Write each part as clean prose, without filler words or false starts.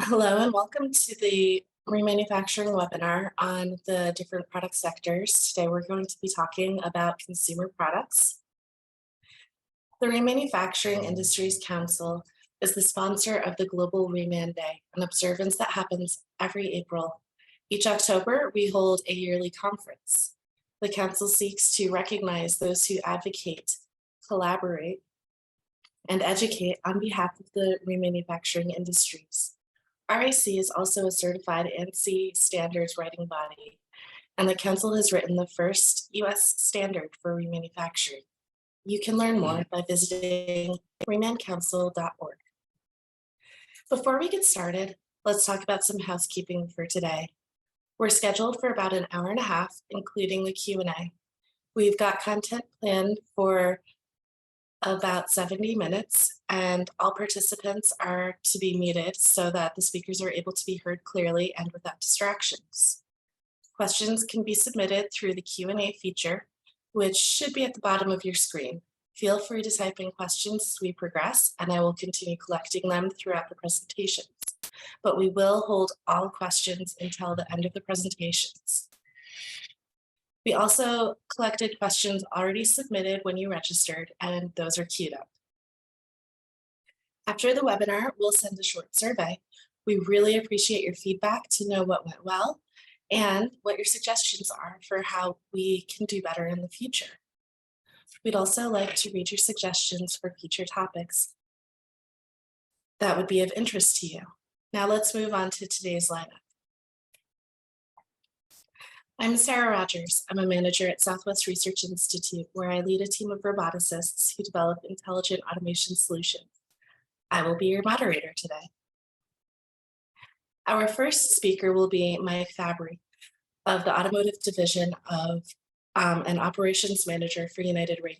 Hello and welcome to the remanufacturing webinar on the different product sectors. Today we're going to be talking about consumer products. The Remanufacturing Industries Council is the sponsor of the Global Reman Day, an observance that happens every April. Each October, we hold a yearly conference. The council seeks to recognize those who advocate, collaborate, and educate on behalf of the remanufacturing industries. RAC is also a certified ANSI standards writing body, and the council has written the first US standard for remanufacturing. You can learn more by visiting remancouncil.org. Before we get started, let's talk about some housekeeping for today. We're scheduled for about an hour and a half, including the Q&A. We've got content planned for about 70 minutes, and all participants are to be muted so that the speakers are able to be heard clearly and without distractions. Questions can be submitted through the Q&A feature, which should be at the bottom of your screen. Feel free to type in questions as we progress, and I will continue collecting them throughout the presentations. But we will hold all questions until the end of the presentations. We also collected questions already submitted when you registered, and those are queued up. After the webinar, we'll send a short survey. We really appreciate your feedback to know what went well and what your suggestions are for how we can do better in the future. We'd also like to read your suggestions for future topics that would be of interest to you. Now let's move on to today's lineup. I'm Sarah Rogers. I'm a manager at Southwest Research Institute, where I lead a team of roboticists who develop intelligent automation solutions. I will be your moderator today. Our first speaker will be Mike Fabery of the Automotive Division of an Operations Manager for United Radio.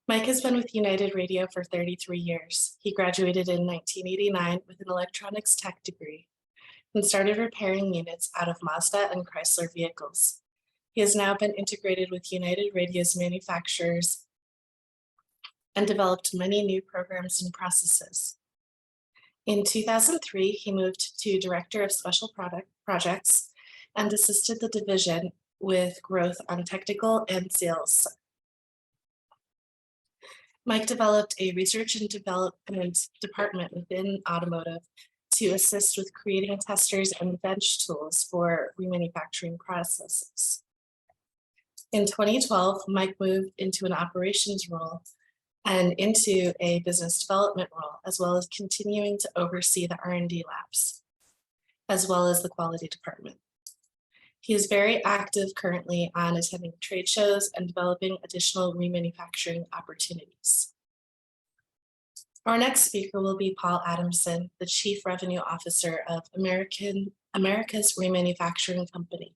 Mike has been with United Radio for 33 years. He graduated in 1989 with an electronics tech degree and started repairing units out of Mazda and Chrysler vehicles. He has now been integrated with United Radio's manufacturers and developed many new programs and processes. In 2003, he moved to Director of Special Projects and assisted the division with growth on technical and sales. Mike developed a research and development department within automotive to assist with creating testers and bench tools for remanufacturing processes. In 2012, Mike moved into an operations role and into a business development role, as well as continuing to oversee the R&D labs, as well as the quality department. He is very active currently on attending trade shows and developing additional remanufacturing opportunities. Our next speaker will be Paul Adamson, the Chief Revenue Officer of America's Remanufacturing Company.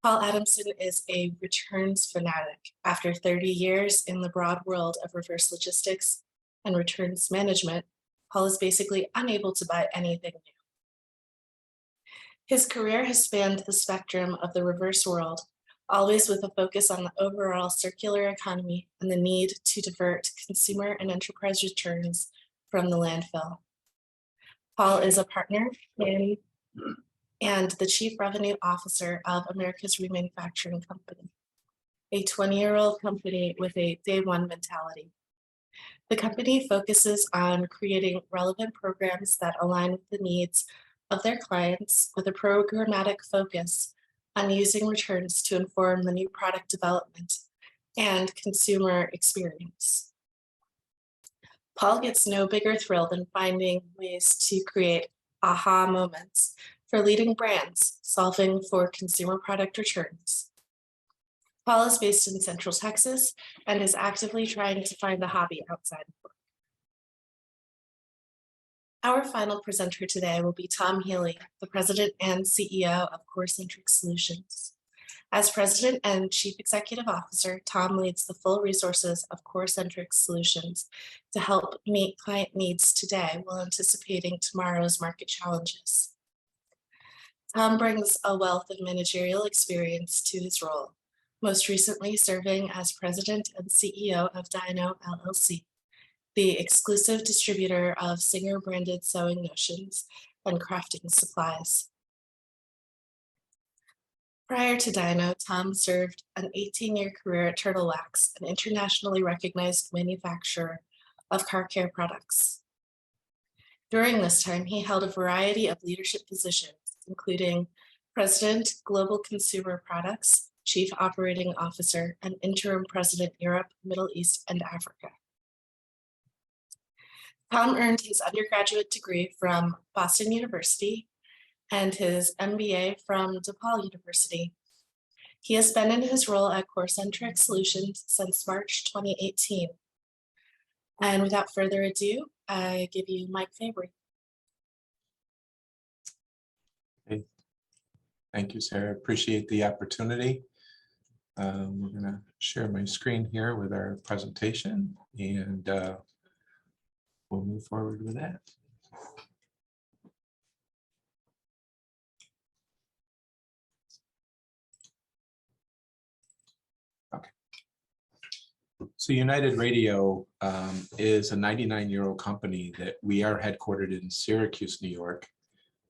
Paul Adamson is a returns fanatic. After 30 years in the broad world of reverse logistics and returns management, Paul is basically unable to buy anything new. His career has spanned the spectrum of the reverse world, always with a focus on the overall circular economy and the need to divert consumer and enterprise returns from the landfill. Paul is a partner and the Chief Revenue Officer of America's Remanufacturing Company, a 20-year-old company with a day one mentality. The company focuses on creating relevant programs that align with the needs of their clients with a programmatic focus on using returns to inform the new product development and consumer experience. Paul gets no bigger thrill than finding ways to create aha moments for leading brands solving for consumer product returns. Paul is based in Central Texas and is actively trying to find a hobby outside of work. Our final presenter today will be Tom Healy, the President and CEO of CoreCentric Solutions. As President and Chief Executive Officer, Tom leads the full resources of CoreCentric Solutions to help meet client needs today while anticipating tomorrow's market challenges. Tom brings a wealth of managerial experience to his role, most recently serving as President and CEO of Dyno LLC, the exclusive distributor of Singer branded sewing notions and crafting supplies. Prior to Dyno, Tom served an 18-year career at Turtle Wax, an internationally recognized manufacturer of car care products. During this time, he held a variety of leadership positions, including President, Global Consumer Products, Chief Operating Officer, and Interim President, Europe, Middle East, and Africa. Tom earned his undergraduate degree from Boston University and his MBA from DePaul University. He has been in his role at CoreCentric Solutions since March 2018. And without further ado, I give you Mike Fabery. Okay. Thank you, Sarah. Appreciate the opportunity. We're going to share my screen here with our presentation, and we'll move forward with that. Okay. So United Radio is a 99-year-old company that we are headquartered in Syracuse, New York.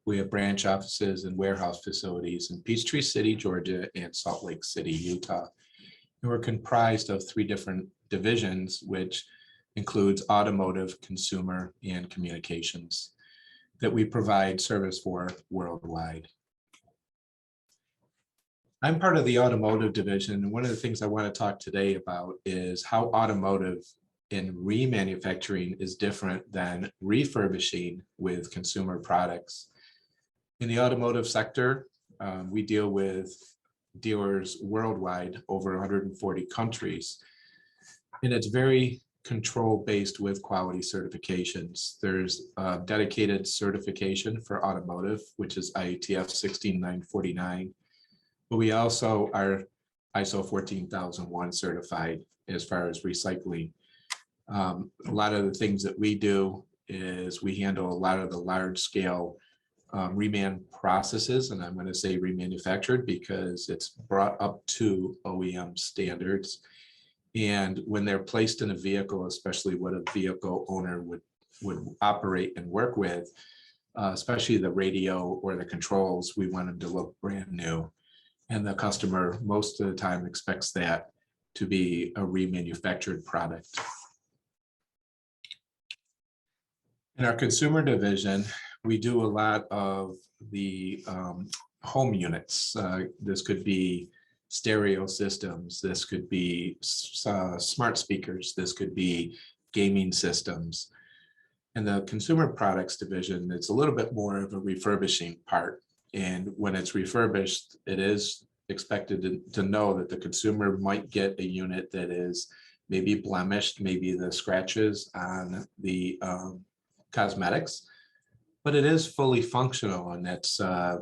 We have branch offices and warehouse facilities in Peachtree City, Georgia, and Salt Lake City, Utah. And we're comprised of 3 different divisions, which includes automotive, consumer, and communications, that we provide service for worldwide. I'm part of the automotive division, and one of the things I want to talk today about is how automotive in remanufacturing is different than refurbishing with consumer products. In the automotive sector, we deal with dealers worldwide, over 140 countries, and it's very control-based with quality certifications. There's a dedicated certification for automotive, which is IATF 16949, but we also are ISO 14001 certified as far as recycling. A lot of the things that we do is we handle a lot of the large-scale reman processes, and I'm going to say remanufactured because it's brought up to OEM standards. And when they're placed in a vehicle, especially what a vehicle owner would operate and work with, especially the radio or the controls, we want them to look brand new. And the customer most of the time expects that to be a remanufactured product. In our consumer division, we do a lot of the home units. This could be stereo systems. This could be smart speakers. This could be gaming systems. In the consumer products division, it's a little bit more of a refurbishing part. And when it's refurbished, it is expected to know that the consumer might get a unit that is maybe blemished, maybe the scratches on the cosmetics, but it is fully functional, and that's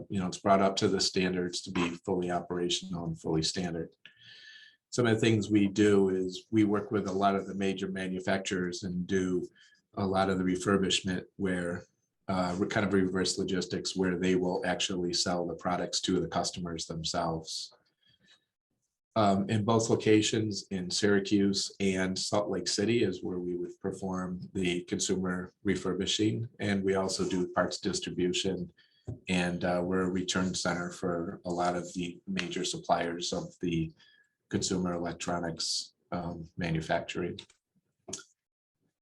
it's brought up to the standards to be fully operational and fully standard. Some of the things we do is we work with a lot of the major manufacturers and do a lot of the refurbishment where we're kind of reverse logistics, where they will actually sell the products to the customers themselves. In both locations, in Syracuse and Salt Lake City, is where we would perform the consumer refurbishing, and we also do parts distribution, and we're a return center for a lot of the major suppliers of the consumer electronics manufacturing.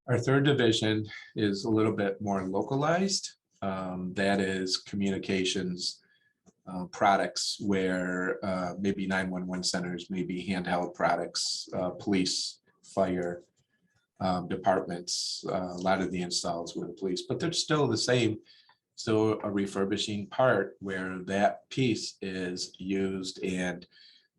Our third division is a little bit more localized. That is communications products, where maybe 911 centers, maybe handheld products, police, fire departments, a lot of the installs with the police, but they're still the same. So a refurbishing part where that piece is used and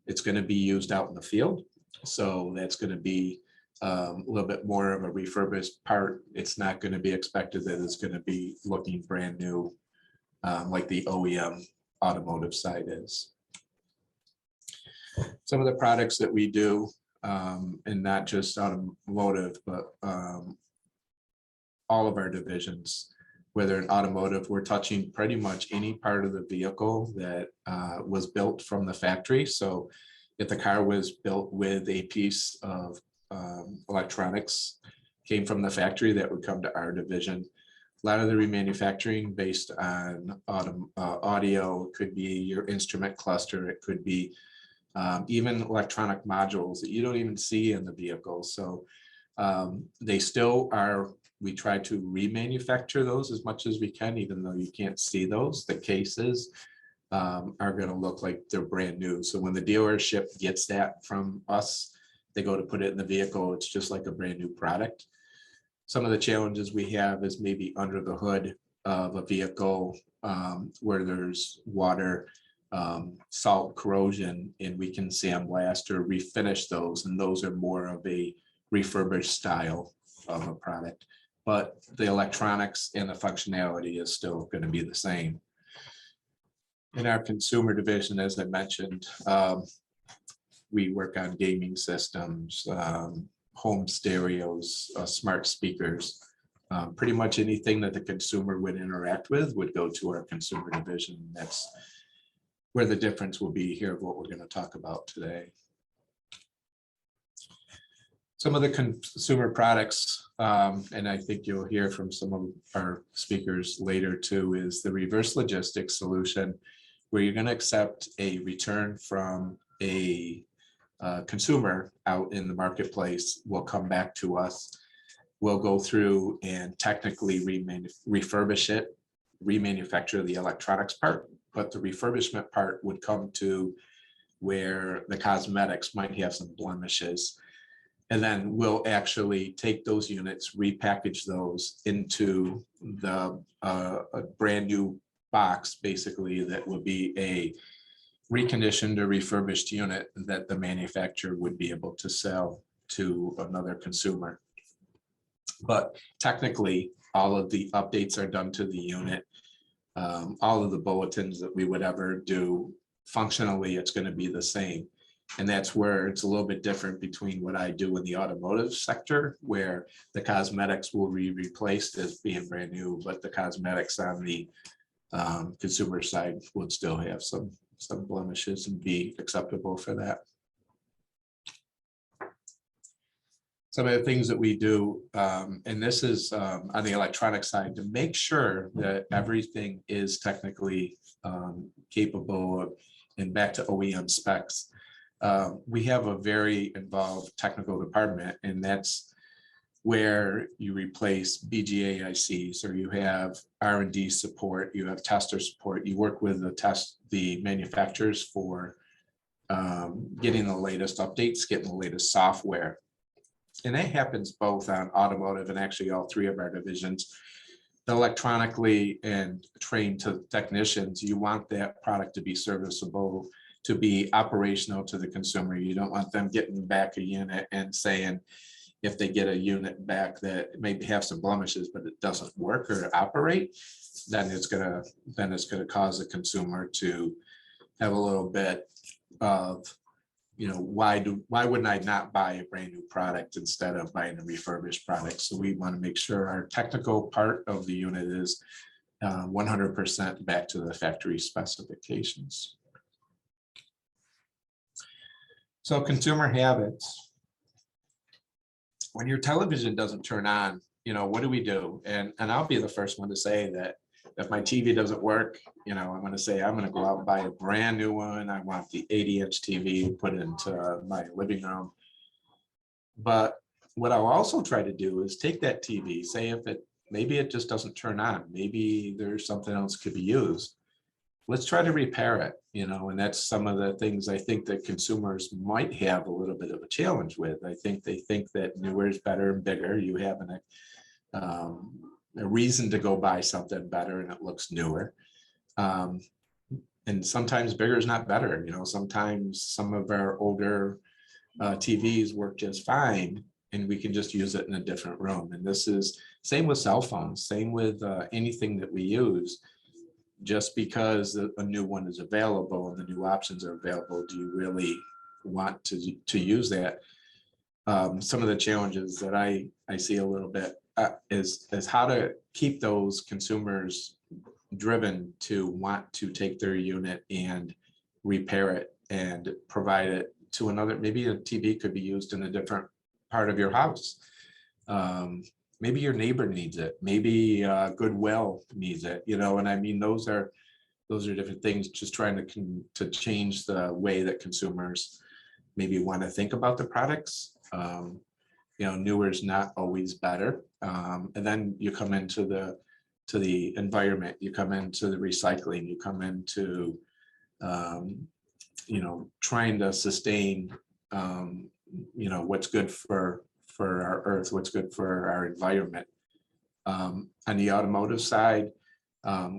it's going to be used out in the field. So that's going to be a little bit more of a refurbished part. It's not going to be expected that it's going to be looking brand new like the OEM automotive side is. Some of the products that we do, and not just automotive, but all of our divisions, whether in automotive, we're touching pretty much any part of the vehicle that was built from the factory. So if the car was built with a piece of electronics, came from the factory that would come to our division. A lot of the remanufacturing based on audio, it could be your instrument cluster, it could be even electronic modules that you don't even see in the vehicle. So they still are, we try to remanufacture those as much as we can, even though you can't see those. The cases are going to look like they're brand new. So when the dealership gets that from us, they go to put it in the vehicle, it's just like a brand new product. Some of the challenges we have is maybe under the hood of a vehicle where there's water, salt, corrosion, and we can sandblast or refinish those. And those are more of a refurbished style of a product. But the electronics and the functionality is still going to be the same. In our consumer division, as I mentioned, we work on gaming systems, home stereos, smart speakers, pretty much anything that the consumer would interact with would go to our consumer division. That's where the difference will be here of what we're going to talk about today. Some of the consumer products, and I think you'll hear from some of our speakers later too, is the reverse logistics solution, where you're going to accept a return from a consumer out in the marketplace, will come back to us. We'll go through and technically refurbish it, remanufacture the electronics part, but the refurbishment part would come to where the cosmetics might have some blemishes. And then we'll actually take those units, repackage those into the a brand new box, basically, that would be a reconditioned or refurbished unit that the manufacturer would be able to sell to another consumer. But technically, all of the updates are done to the unit. All of the bulletins that we would ever do, functionally, it's going to be the same. And that's where it's a little bit different between what I do in the automotive sector, where the cosmetics will be replaced as being brand new, but the cosmetics on the consumer side would still have some blemishes and be acceptable for that. Some of the things that we do, and this is on the electronic side, to make sure that everything is technically capable of, and back to OEM specs. We have a very involved technical department, and that's where you replace BGA ICs, or you have R&D support, you have tester support, you work with the manufacturers for getting the latest updates, getting the latest software. And that happens both on automotive and actually all three of our divisions. Electronically and trained to technicians, you want that product to be serviceable, to be operational to the consumer. You don't want them getting back a unit and saying, if they get a unit back that maybe have some blemishes, but it doesn't work or operate, then it's gonna cause the consumer to have a little bit of, you know, why wouldn't I not buy a brand new product instead of buying a refurbished product? So we want to make sure our technical part of the unit is 100% back to the factory specifications. So consumer habits. When your television doesn't turn on, you know, what do we do? And I'll be the first one to say that if my TV doesn't work, you know, I'm going to say I'm going to go out and buy a brand new one. I want the 80-inch TV put into my living room. But what I'll also try to do is take that TV, say if maybe it just doesn't turn on, maybe there's something else could be used. Let's try to repair it, you know, and that's some of the things I think that consumers might have a little bit of a challenge with. I think they think that newer is better and bigger. You have a reason to go buy something better and it looks newer. And sometimes bigger is not better. You know, sometimes some of our older TVs work just fine and we can just use it in a different room. And this is same with cell phones, same with anything that we use. Just because a new one is available and the new options are available, do you really want to use that? Some of the challenges that I see a little bit is how to keep those consumers driven to want to take their unit and repair it and provide it to another. Maybe a TV could be used in a different part of your house. Maybe your neighbor needs it. Maybe Goodwill needs it. And I mean, those are different things. Just trying to change the way that consumers maybe want to think about the products. Newer is not always better. And then you come into the environment. You come into the recycling. You come into trying to sustain what's good for our earth, what's good for our environment. On the automotive side,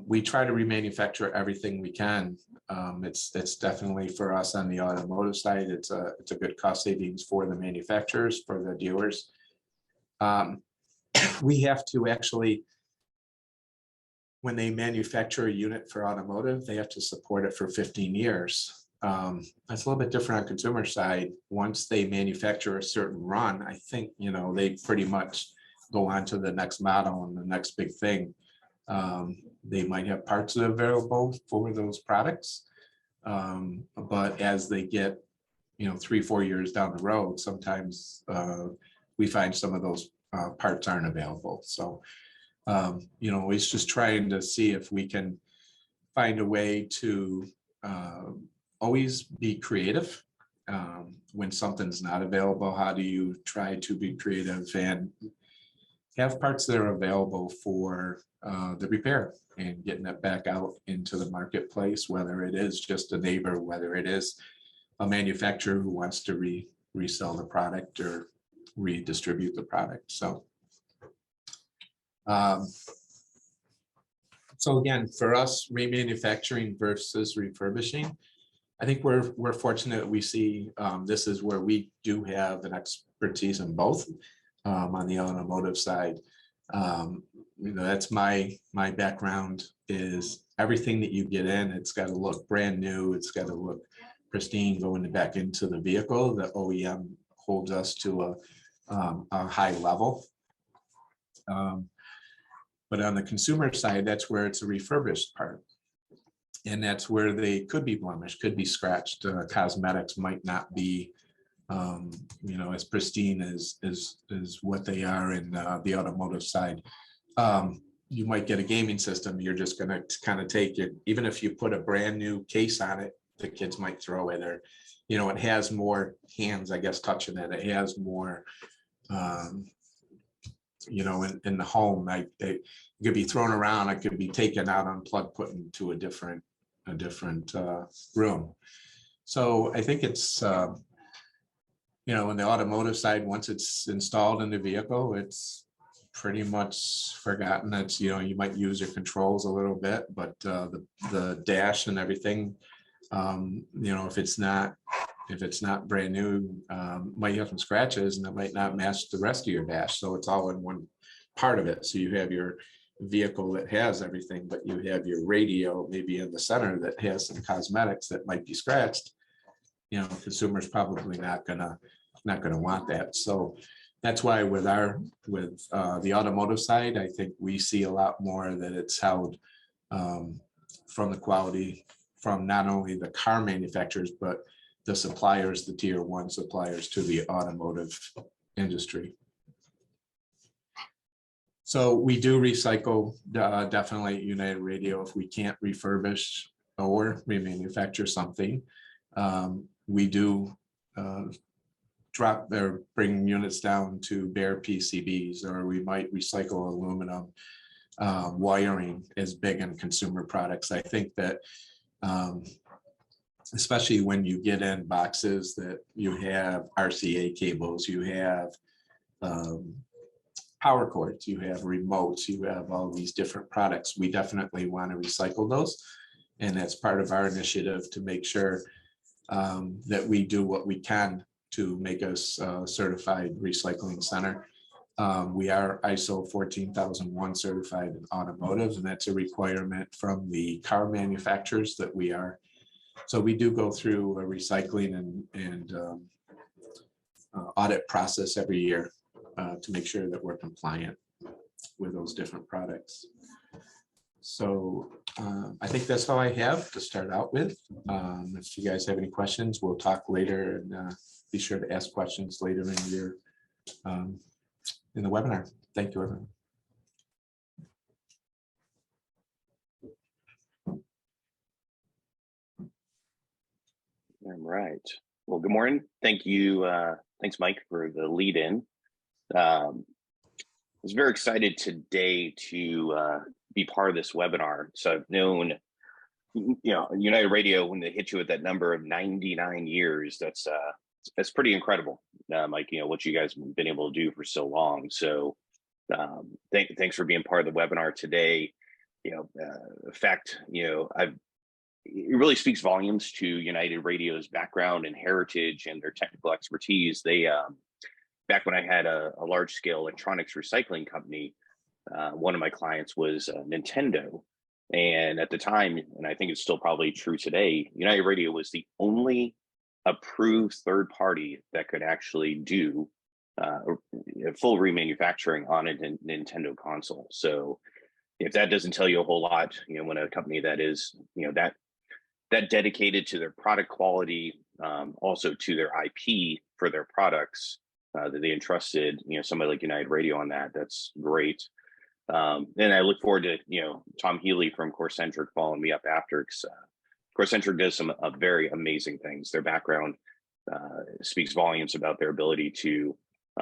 we try to remanufacture everything we can. It's definitely for us on the automotive side. It's a good cost savings for the manufacturers, for the dealers. We have to actually, when they manufacture a unit for automotive, they have to support it for 15 years. That's a little bit different on consumer side. Once they manufacture a certain run, I think, they pretty much go on to the next model and the next big thing. They might have parts available for those products. But as they get, 3-4 years down the road, sometimes we find some of those parts aren't available. So, it's just trying to see if we can find a way to always be creative. When something's not available, how do you try to be creative and have parts that are available for the repair and getting it back out into the marketplace, whether it is just a neighbor, whether it is a manufacturer who wants to resell the product or redistribute the product. So again, for us, remanufacturing versus refurbishing, I think we're fortunate that we see this is where we do have an expertise in both. On the automotive side, that's my background is everything that you get in, it's got to look brand new, it's got to look pristine going back into the vehicle. The OEM holds us to a high level. But on the consumer side, that's where it's a refurbished part. And that's where they could be blemished, could be scratched. Cosmetics might not be, as pristine as what they are in the automotive side. You might get a gaming system. You're just going to kind of take it, even if you put a brand new case on it, the kids might throw it, or, it has more hands, I guess, touching it. It has more, in the home, it could be thrown around. It could be taken out, unplugged, put into a different room. So I think it's, in the automotive side, once it's installed in the vehicle, it's pretty much forgotten. It's, you might use your controls a little bit, but the dash and everything, if it's not brand new, might have some scratches and it might not match the rest of your dash. So it's all in one part of it. So you have your vehicle that has everything, but you have your radio maybe in the center that has some cosmetics that might be scratched. Consumers probably not gonna want that. So that's why with the automotive side, I think we see a lot more that it's held from the quality from not only the car manufacturers, but the suppliers, the tier 1 suppliers to the automotive industry. So we do recycle definitely at United Radio. If we can't refurbish or remanufacture something, we do drop or bring units down to bare PCBs, or we might recycle aluminum. Wiring is big in consumer products. I think that especially when you get in boxes that you have RCA cables, you have power cords, you have remotes, you have all these different products. We definitely want to recycle those. And that's part of our initiative to make sure that we do what we can to make us a certified recycling center. We are ISO 14001 certified in automotive, and that's a requirement from the car manufacturers that we are. So we do go through a recycling and audit process every year to make sure that we're compliant with those different products. So I think that's all I have to start out with. If you guys have any questions, we'll talk later, and be sure to ask questions later in your in the webinar. Thank you, everyone. All right. Well, good morning. Thank you. Thanks, Mike, for the lead in. I was very excited today to be part of this webinar. So I've known, United Radio, when they hit you with that number of 99 years, that's pretty incredible. Mike, what you guys have been able to do for so long. So thanks for being part of the webinar today. In fact, it really speaks volumes to United Radio's background and heritage and their technical expertise. They, back when I had a large scale electronics recycling company, one of my clients was Nintendo. And at the time, and I think it's still probably true today, United Radio was the only approved third party that could actually do full remanufacturing on a Nintendo console. So if that doesn't tell you a whole lot, when a company that is, that dedicated to their product quality, also to their IP for their products, that they entrusted, somebody like United Radio on that, that's great. And I look forward to, Tom Healy from CoreCentric following me up after, because CoreCentric does some very amazing things. Their background speaks volumes about their ability to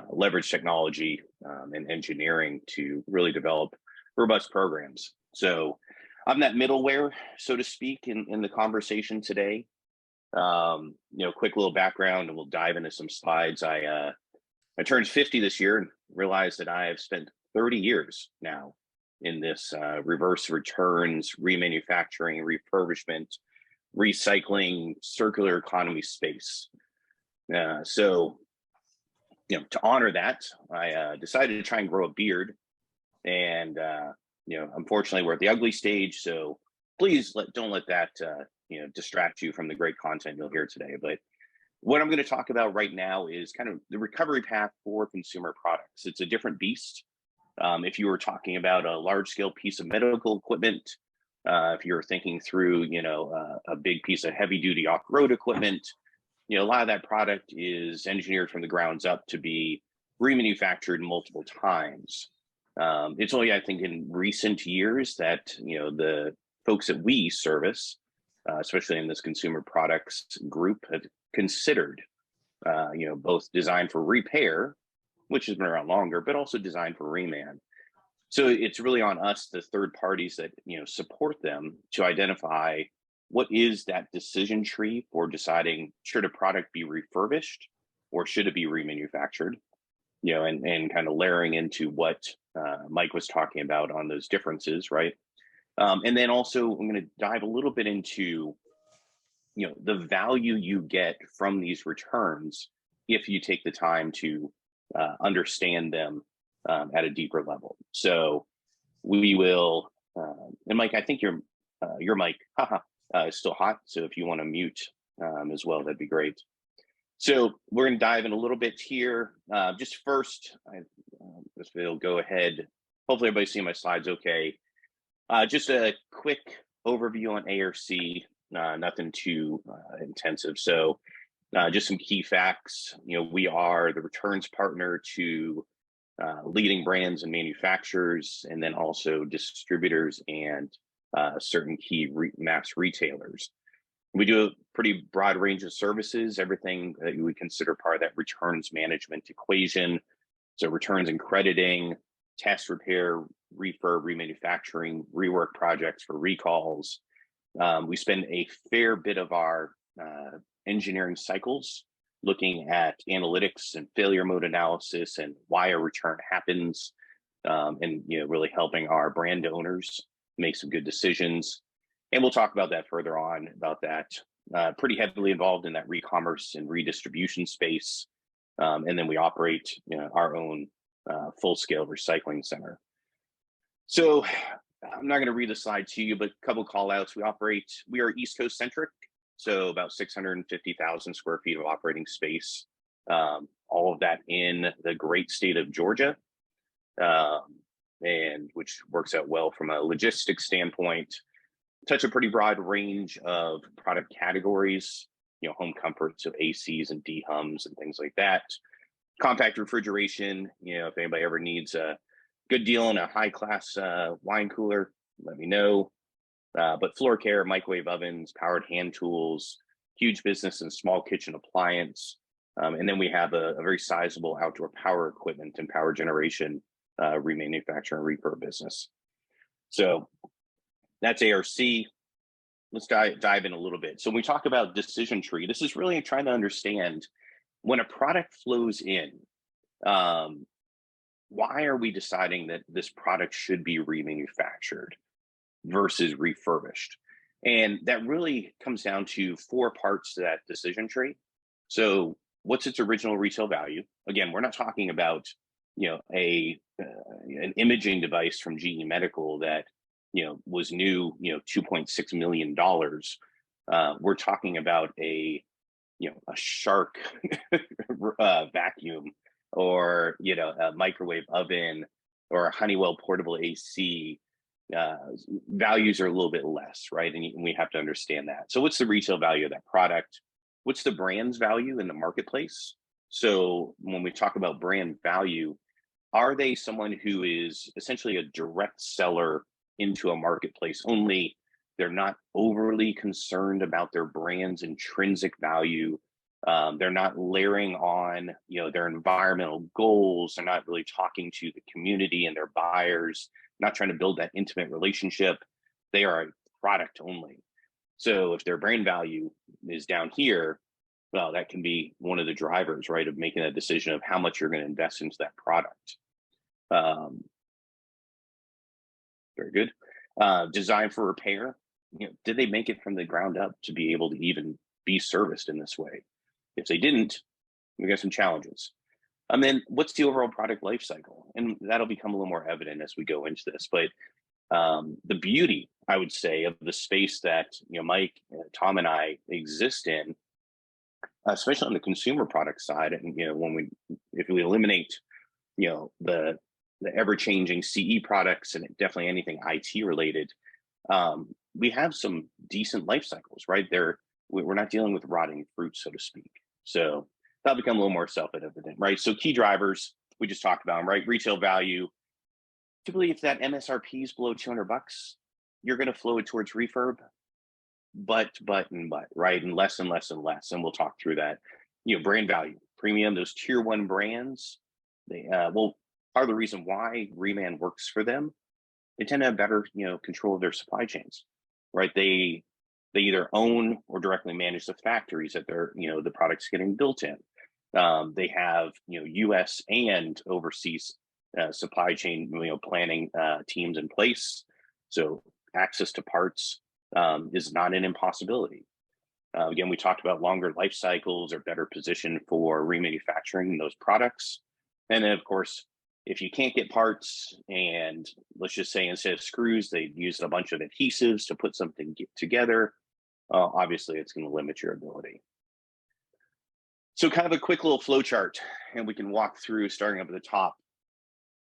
leverage technology and engineering to really develop robust programs. So I'm that middleware, so to speak, in the conversation today. Quick little background, and we'll dive into some slides. I turned 50 this year and realized that I have spent 30 years now in this reverse returns, remanufacturing, refurbishment, recycling, circular economy space. So to honor that, I decided to try and grow a beard. And unfortunately, we're at the ugly stage, so please don't let that distract you from the great content you'll hear today. But what I'm going to talk about right now is kind of the recovery path for consumer products. It's a different beast. If you were talking about a large-scale piece of medical equipment, if you're thinking through, a big piece of heavy-duty off-road equipment, a lot of that product is engineered from the grounds up to be remanufactured multiple times. It's only, I think, in recent years that, the folks that we service, especially in this consumer products group, have considered, both designed for repair, which has been around longer, but also designed for reman. So it's really on us, the third parties that, support them, to identify what is that decision tree for deciding, should a product be refurbished or should it be remanufactured? And kind of layering into what Mike was talking about on those differences, right? And then also I'm going to dive a little bit into, the value you get from these returns if you take the time to understand them at a deeper level. So we will, and Mike, I think your mic is still hot. So if you want to mute as well, that'd be great. So we're going to dive in a little bit here. Just first, this will go ahead. Hopefully everybody's seeing my slides okay. Just a quick overview on ARC, nothing too intensive. So just some key facts. We are the returns partner to leading brands and manufacturers, and then also distributors and certain key mass retailers. We do a pretty broad range of services, everything that you would consider part of that returns management equation. So returns and crediting, test, repair, refurb, remanufacturing, rework projects for recalls. We spend a fair bit of our engineering cycles looking at analytics and failure mode analysis and why a return happens, and really helping our brand owners make some good decisions. And we'll talk about that further on, about that. Pretty heavily involved in that re-commerce and redistribution space. And then we operate our own full-scale recycling center. So I'm not going to read the slide to you, but a couple call outs. We are East Coast centric, so about 650,000 square feet of operating space. All of that in the great state of Georgia, and which works out well from a logistics standpoint. Touch a pretty broad range of product categories, home comfort, so ACs and DHUMs and things like that. Compact refrigeration, if anybody ever needs a good deal on a high class wine cooler, let me know. But floor care, microwave ovens, powered hand tools, huge business and small kitchen appliance. And then we have a very sizable outdoor power equipment and power generation remanufacturing refurb business. So that's ARC. Let's dive in a little bit. So when we talk about decision tree, this is really trying to understand when a product flows in, why are we deciding that this product should be remanufactured versus refurbished? And that really comes down to 4 parts to that decision tree. So what's its original retail value? Again, we're not talking about, an imaging device from GE Medical that, was new, $2.6 million. We're talking about a Shark vacuum, or, a microwave oven, or a Honeywell portable AC. Values are a little bit less, right? And we have to understand that. So what's the retail value of that product? What's the brand's value in the marketplace? So when we talk about brand value, are they someone who is essentially a direct seller into a marketplace, only they're not overly concerned about their brand's intrinsic value? They're not layering on, their environmental goals. They're not really talking to the community and their buyers, not trying to build that intimate relationship. They are a product only. So if their brand value is down here, well, that can be one of the drivers, right, of making a decision of how much you're going to invest into that product. Very good. Design for repair. Did they make it from the ground up to be able to even be serviced in this way? If they didn't, we got some challenges. And then what's the overall product life cycle? And that'll become a little more evident as we go into this. But the beauty, I would say, of the space that Mike, Tom, and I exist in, especially on the consumer product side, and if we eliminate the ever-changing CE products and definitely anything IT related, we have some decent life cycles, right? We're not dealing with rotting fruit, so to speak. So that'll become a little more self-evident, right? So key drivers, we just talked about them, right? Retail value. Typically, if that MSRP is below $200, you're going to flow it towards refurb, but, right? And less and less and less. And we'll talk through that. Brand value, premium, those tier 1 brands, they, part of the reason why Reman works for them, they tend to have better, control of their supply chains, right? They either own or directly manage the factories that the product's getting built in. They have, U.S. and overseas supply chain, planning teams in place. So access to parts is not an impossibility. Again, we talked about longer life cycles, or better position for remanufacturing those products. And then, of course, if you can't get parts, and let's just say instead of screws, they used a bunch of adhesives to put something together, obviously it's going to limit your ability. So kind of a quick little flow chart, and we can walk through starting up at the top.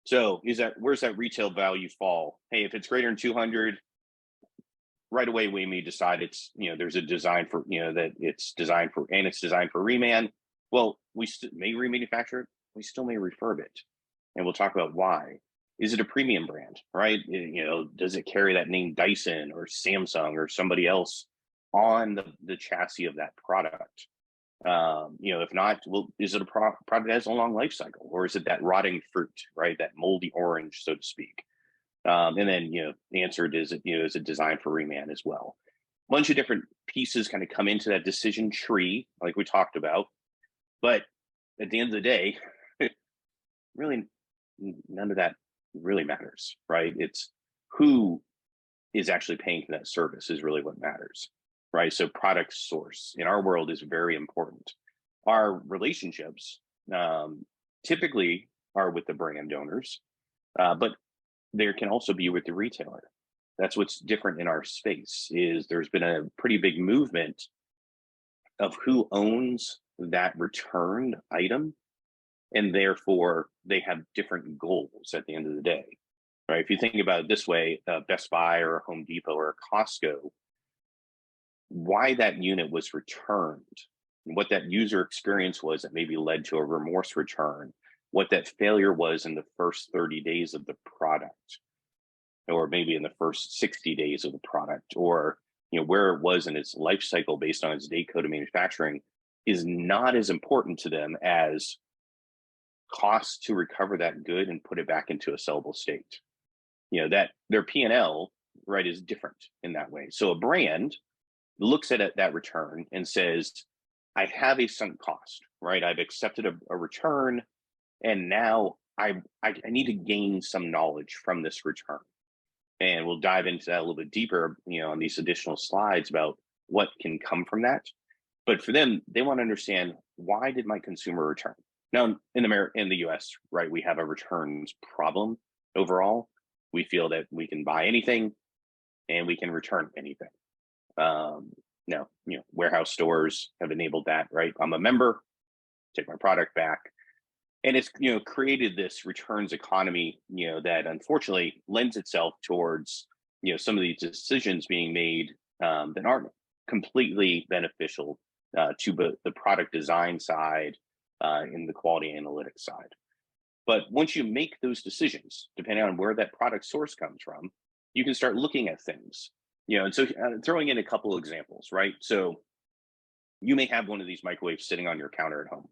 So where's that retail value fall? Hey, if it's greater than 200, right away we may decide it's, there's a design for, that it's designed for, and it's designed for reman. Well, we may remanufacture it, we still may refurb it. And we'll talk about why. Is it a premium brand, right? Does it carry that name Dyson or Samsung or somebody else on the chassis of that product? If not, well, is it a product that has a long life cycle, or is it that rotting fruit, right? That moldy orange, so to speak. And then, the answer is it designed for reman as well? A bunch of different pieces kind of come into that decision tree, like we talked about. But at the end of the day, really, none of that really matters, right? It's who is actually paying for that service is really what matters, right? So product source in our world is very important. Our relationships typically are with the brand owners, but there can also be with the retailer. That's what's different in our space, is there's been a pretty big movement of who owns that returned item. And therefore, they have different goals at the end of the day, right? If you think about it this way, Best Buy or a Home Depot or a Costco, why that unit was returned what that user experience was that maybe led to a remorse return, what that failure was in the first 30 days of the product, or maybe in the first 60 days of the product, or where it was in its life cycle based on its date code of manufacturing, is not as important to them as costs to recover that good and put it back into a sellable state. That their P&L, right, is different in that way. So a brand looks at that return and says, I have a sunk cost, right? I've accepted a return, and now I need to gain some knowledge from this return. And we'll dive into that a little bit deeper, on these additional slides about what can come from that. But for them, they want to understand, why did my consumer return? Now, in the US, right, we have a returns problem overall. We feel that we can buy anything and we can return anything. Now, warehouse stores have enabled that, right? I'm a member, take my product back. And it's, created this returns economy, that unfortunately lends itself towards, some of these decisions being made that aren't completely beneficial to the product design side and the quality analytics side. But once you make those decisions, depending on where that product source comes from, you can start looking at things, and so throwing in a couple of examples, right? So you may have one of these microwaves sitting on your counter at home,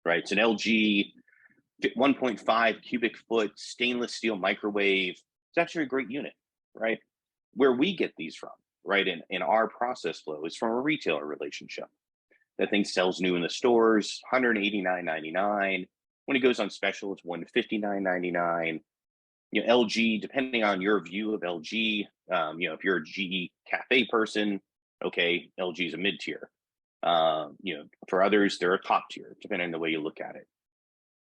right? It's an LG 1.5 cubic foot stainless steel microwave. It's actually a great unit, right? Where we get these from, right, in our process flow is from a retailer relationship. That thing sells new in the stores, $189.99. When it goes on special, it's $159.99. LG, depending on your view of LG, if you're a GE Cafe person, okay, LG is a mid-tier. For others, they're a top tier, depending on the way you look at it.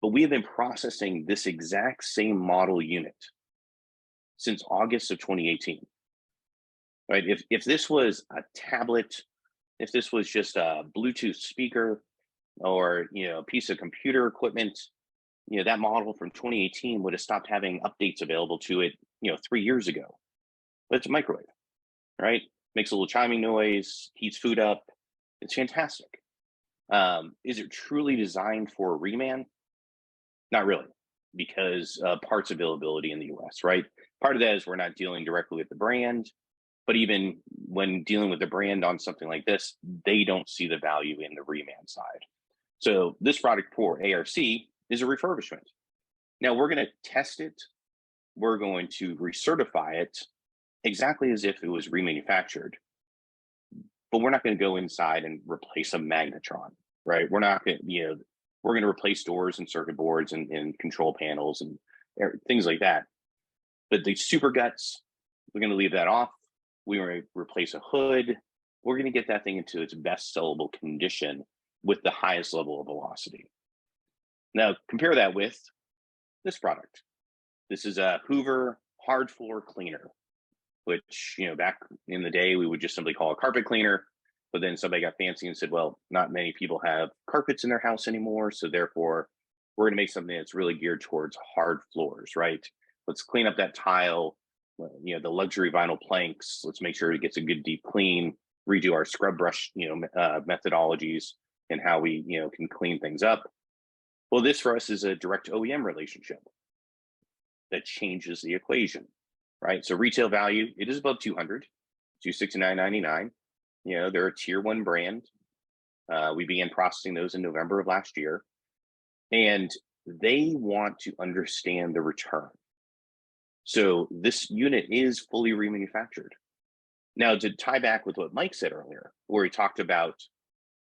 But we have been processing this exact same model unit since August of 2018. Right? If this was a tablet, if this was just a Bluetooth speaker, or a piece of computer equipment, that model from 2018 would have stopped having updates available to it, 3 years ago. But it's a microwave, right? Makes a little chiming noise, heats food up. It's fantastic. Is it truly designed for a reman? Not really, because parts availability in the US, right? Part of that is we're not dealing directly with the brand, but even when dealing with the brand on something like this, they don't see the value in the reman side. So this product for ARC is a refurbishment. Now we're going to test it. We're going to recertify it exactly as if it was remanufactured, but we're not going to go inside and replace a magnetron, right? We're not going to, we're going to replace doors and circuit boards and control panels and things like that. But the super guts, we're going to leave that off. We're going to replace a hood. We're going to get that thing into its best sellable condition with the highest level of velocity. Now, compare that with this product. This is a Hoover hard floor cleaner, which, back in the day, we would just simply call a carpet cleaner. But then somebody got fancy and said, well, not many people have carpets in their house anymore. So therefore, we're going to make something that's really geared towards hard floors, right? Let's clean up that tile, the luxury vinyl planks. Let's make sure it gets a good deep clean, redo our scrub brush, methodologies and how we, can clean things up. Well, this for us is a direct OEM relationship that changes the equation, right? So retail value, it is above 200, $269.99. They're a tier 1 brand. We began processing those in November of last year, and they want to understand the return. So this unit is fully remanufactured. Now, to tie back with what Mike said earlier, where he talked about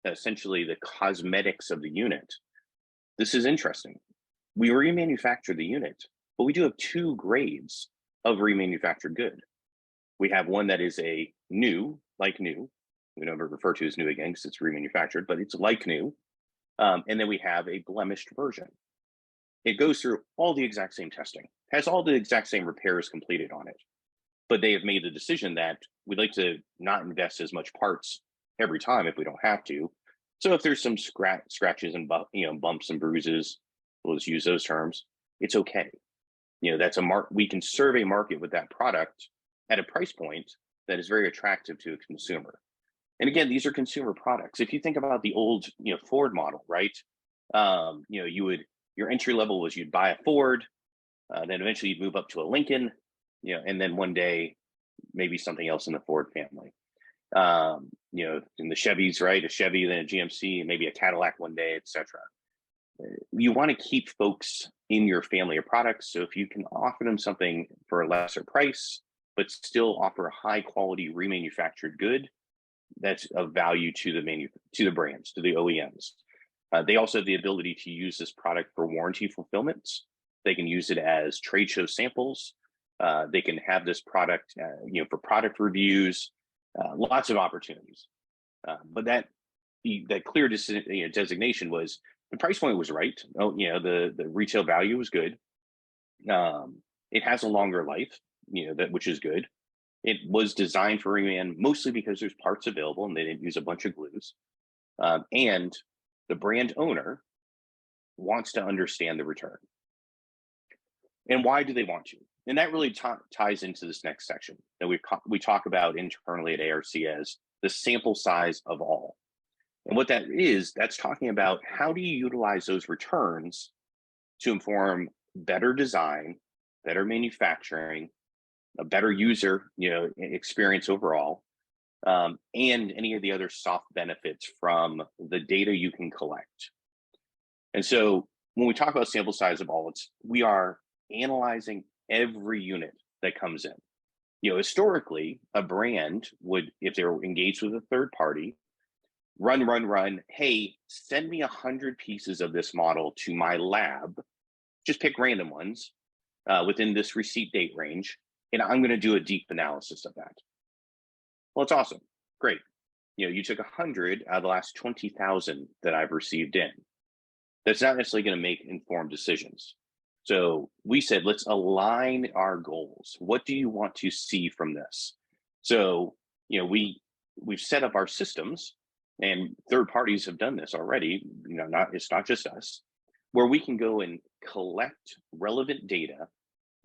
essentially the cosmetics of the unit, this is interesting. We remanufacture the unit, but we do have 2 grades of remanufactured good. We have one that is a new, like new. We never refer to as new again because it's remanufactured, but it's like new. And then we have a blemished version. It goes through all the exact same testing, has all the exact same repairs completed on it. But they have made the decision that we'd like to not invest as much parts every time if we don't have to. So if there's some scratches and bumps and bruises, we'll just use those terms, it's okay. That's we can serve a market with that product at a price point that is very attractive to a consumer. And again, these are consumer products. If you think about the old, Ford model, right? Your entry level was you'd buy a Ford, then eventually you'd move up to a Lincoln, and then one day maybe something else in the Ford family. In the Chevys, right? A Chevy, then a GMC, maybe a Cadillac one day, etc. You want to keep folks in your family of products. So if you can offer them something for a lesser price, but still offer a high quality remanufactured good, that's of value to the brands, to the OEMs. They also have the ability to use this product for warranty fulfillments. They can use it as trade show samples. They can have this product, for product reviews. Lots of opportunities. But that clear designation was the price point was right. The retail value was good. It has a longer life, which is good. It was designed for reman mostly because there's parts available and they didn't use a bunch of glues. And the brand owner wants to understand the return. And why do they want to? And that really ties into this next section that we talk about internally at ARC as the sample size of all. And what that is, that's talking about how do you utilize those returns to inform better design, better manufacturing, a better user experience overall, and any of the other soft benefits from the data you can collect. And so when we talk about sample size of all, we are analyzing every unit that comes in. Historically, a brand would, if they were engaged with a third party, run. Hey, send me 100 pieces of this model to my lab. Just pick random ones within this receipt date range, and I'm going to do a deep analysis of that. Well, it's awesome. Great. You took 100 out of the last 20,000 that I've received in. That's not necessarily going to make informed decisions. So we said, let's align our goals. What do you want to see from this? So, we've set up our systems, and third parties have done this already. It's not just us, where we can go and collect relevant data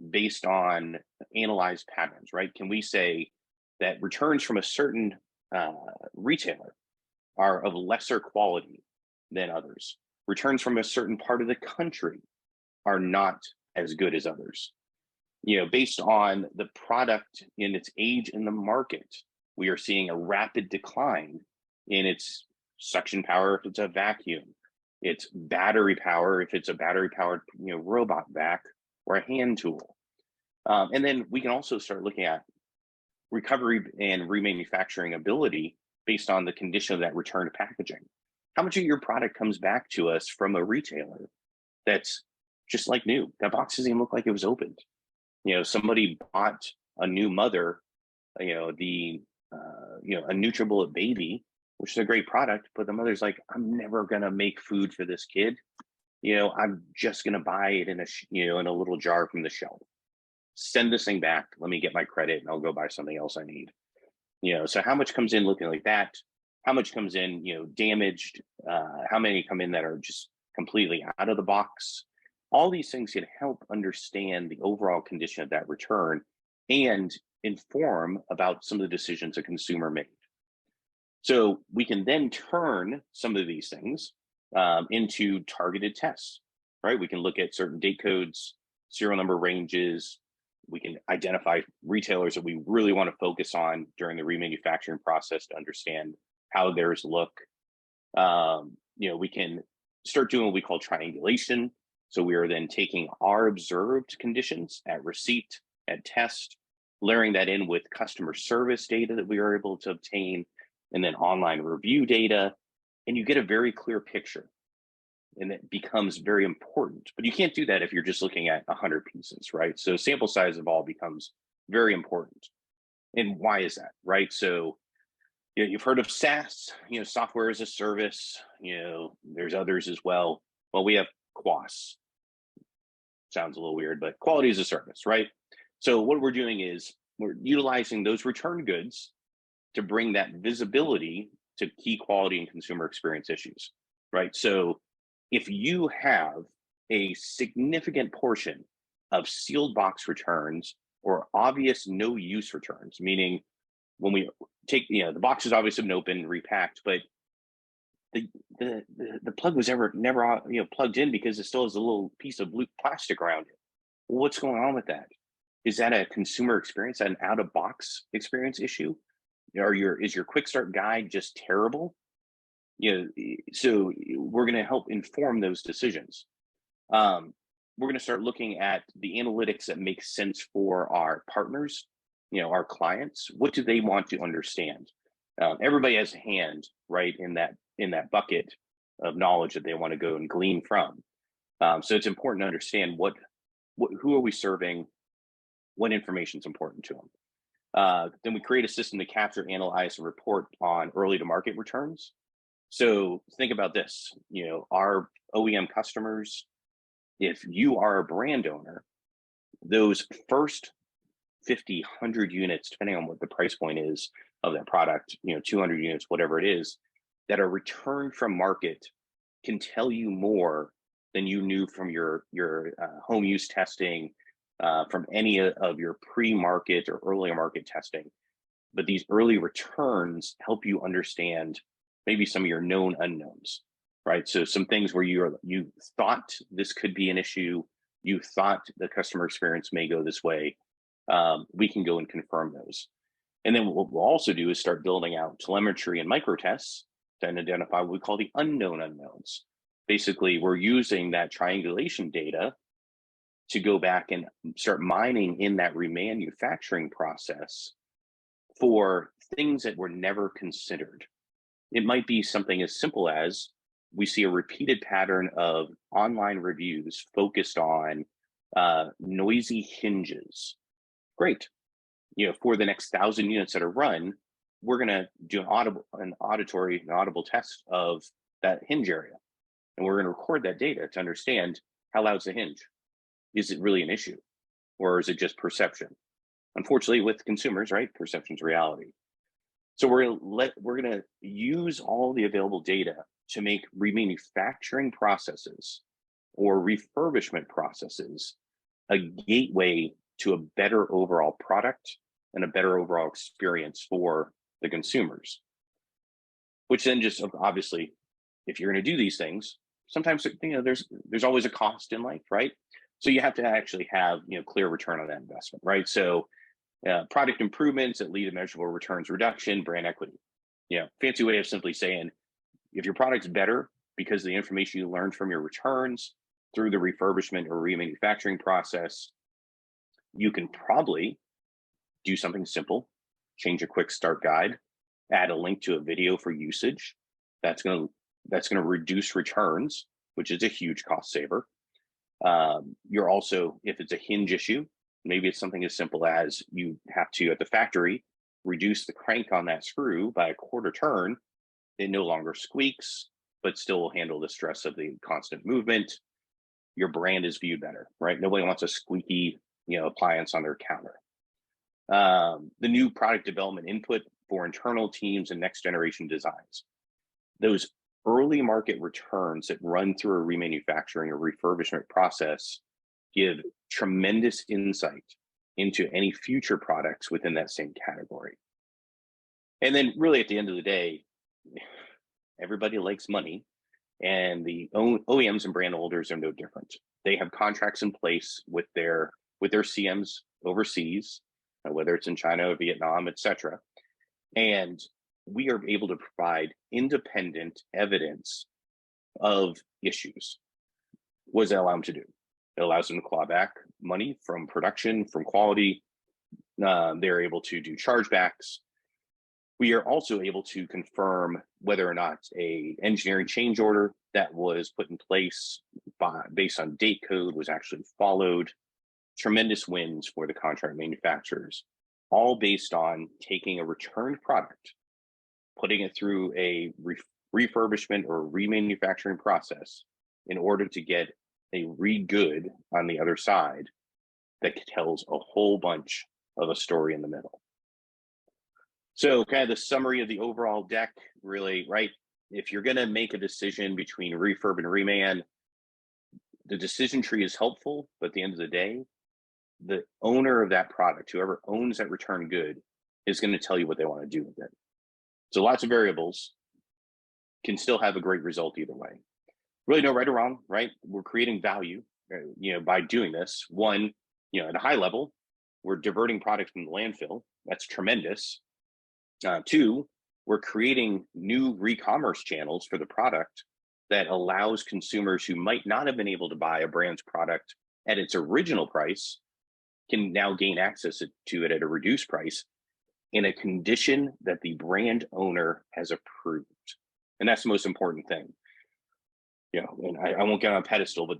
based on analyzed patterns, right? Can we say that returns from a certain retailer are of lesser quality than others? Returns from a certain part of the country are not as good as others. Based on the product in its age in the market, we are seeing a rapid decline in its suction power if it's a vacuum, its battery power if it's a battery-powered robot vac or a hand tool. And then we can also start looking at recovery and remanufacturing ability based on the condition of that returned packaging. How much of your product comes back to us from a retailer that's just like new? That box doesn't even look like it was opened. Somebody bought a new mother, a NutriBullet baby, which is a great product, but the mother's like, I'm never gonna make food for this kid. I'm just gonna buy it in a little jar from the shelf. Send this thing back. Let me get my credit, and I'll go buy something else I need. So how much comes in looking like that? How much comes in, damaged? How many come in that are just completely out of the box? All these things can help understand the overall condition of that return and inform about some of the decisions a consumer made. So we can then turn some of these things into targeted tests, right? We can look at certain date codes, serial number ranges. We can identify retailers that we really want to focus on during the remanufacturing process to understand how theirs look. We can start doing what we call triangulation. So we are then taking our observed conditions at receipt, at test, layering that in with customer service data that we are able to obtain, and then online review data, and you get a very clear picture. And it becomes very important. But you can't do that if you're just looking at 100 pieces, right? So sample size of all becomes very important. And why is that, right? So you've heard of SaaS, software as a service. There's others as well. Well, we have QoS. Sounds a little weird, but quality as a service, right? So what we're doing is we're utilizing those return goods to bring that visibility to key quality and consumer experience issues, right? So if you have a significant portion of sealed box returns or obvious no use returns, meaning when we the box has obviously been opened, repacked, but the plug was never plugged in because it still has a little piece of blue plastic around it. Well, what's going on with that? Is that a consumer experience, an out of box experience issue? Is your quick start guide just terrible? So we're going to help inform those decisions. We're going to start looking at the analytics that make sense for our partners, our clients. What do they want to understand? Everybody has a hand, right, in that bucket of knowledge that they want to go and glean from. So it's important to understand who are we serving, what information is important to them. Then we create a system to capture, analyze, and report on early to market returns. So think about this, our OEM customers, if you are a brand owner, those first 50, 100 units, depending on what the price point is of that product, 200 units, whatever it is, that are returned from market can tell you more than you knew from your home use testing, from any of your pre-market or earlier market testing. But these early returns help you understand maybe some of your known unknowns, right? So some things where you thought this could be an issue, you thought the customer experience may go this way, we can go and confirm those. And then what we'll also do is start building out telemetry and micro tests to identify what we call the unknown unknowns. Basically, we're using that triangulation data to go back and start mining in that remanufacturing process for things that were never considered. It might be something as simple as we see a repeated pattern of online reviews focused on noisy hinges. Great. For the next 1,000 units that are run, we're going to do an audible test of that hinge area. And we're going to record that data to understand how loud's the hinge. Is it really an issue? Or is it just perception? Unfortunately, with consumers, right, perception's reality. So we're going to use all the available data to make remanufacturing processes or refurbishment processes a gateway to a better overall product and a better overall experience for the consumers. Which then just obviously, if you're going to do these things, sometimes there's always a cost in life, right? So you have to actually have clear return on that investment, right? So product improvements that lead to measurable returns reduction, brand equity. Fancy way of simply saying, if your product's better because of the information you learned from your returns through the refurbishment or remanufacturing process, you can probably do something simple, change a quick start guide, add a link to a video for usage. That's going to reduce returns, which is a huge cost saver. You're also, if it's a hinge issue, maybe it's something as simple as you have to, at the factory, reduce the crank on that screw by a quarter turn. It no longer squeaks, but still will handle the stress of the constant movement. Your brand is viewed better, right? Nobody wants a squeaky, appliance on their counter. The new product development input for internal teams and next generation designs. Those early market returns that run through a remanufacturing or refurbishment process give tremendous insight into any future products within that same category. And then really at the end of the day, everybody likes money, and the OEMs and brand holders are no different. They have contracts in place with their CMs overseas, whether it's in China or Vietnam, etc. And we are able to provide independent evidence of issues. What does that allow them to do? It allows them to claw back money from production, from quality. They're able to do chargebacks. We are also able to confirm whether or not a engineering change order that was put in place based on date code was actually followed. Tremendous wins for the contract manufacturers, all based on taking a returned product, putting it through a refurbishment or remanufacturing process in order to get a re-good on the other side that tells a whole bunch of a story in the middle. So kind of the summary of the overall deck, really, right? If you're going to make a decision between refurb and reman, the decision tree is helpful, but at the end of the day, the owner of that product, whoever owns that return good, is going to tell you what they want to do with it. So lots of variables can still have a great result either way. Really no right or wrong, right? We're creating value, by doing this. One, at a high level, we're diverting product from the landfill. That's tremendous. Two, we're creating new re-commerce channels for the product that allows consumers who might not have been able to buy a brand's product at its original price can now gain access to it at a reduced price in a condition that the brand owner has approved. And that's the most important thing. And I won't get on a pedestal, but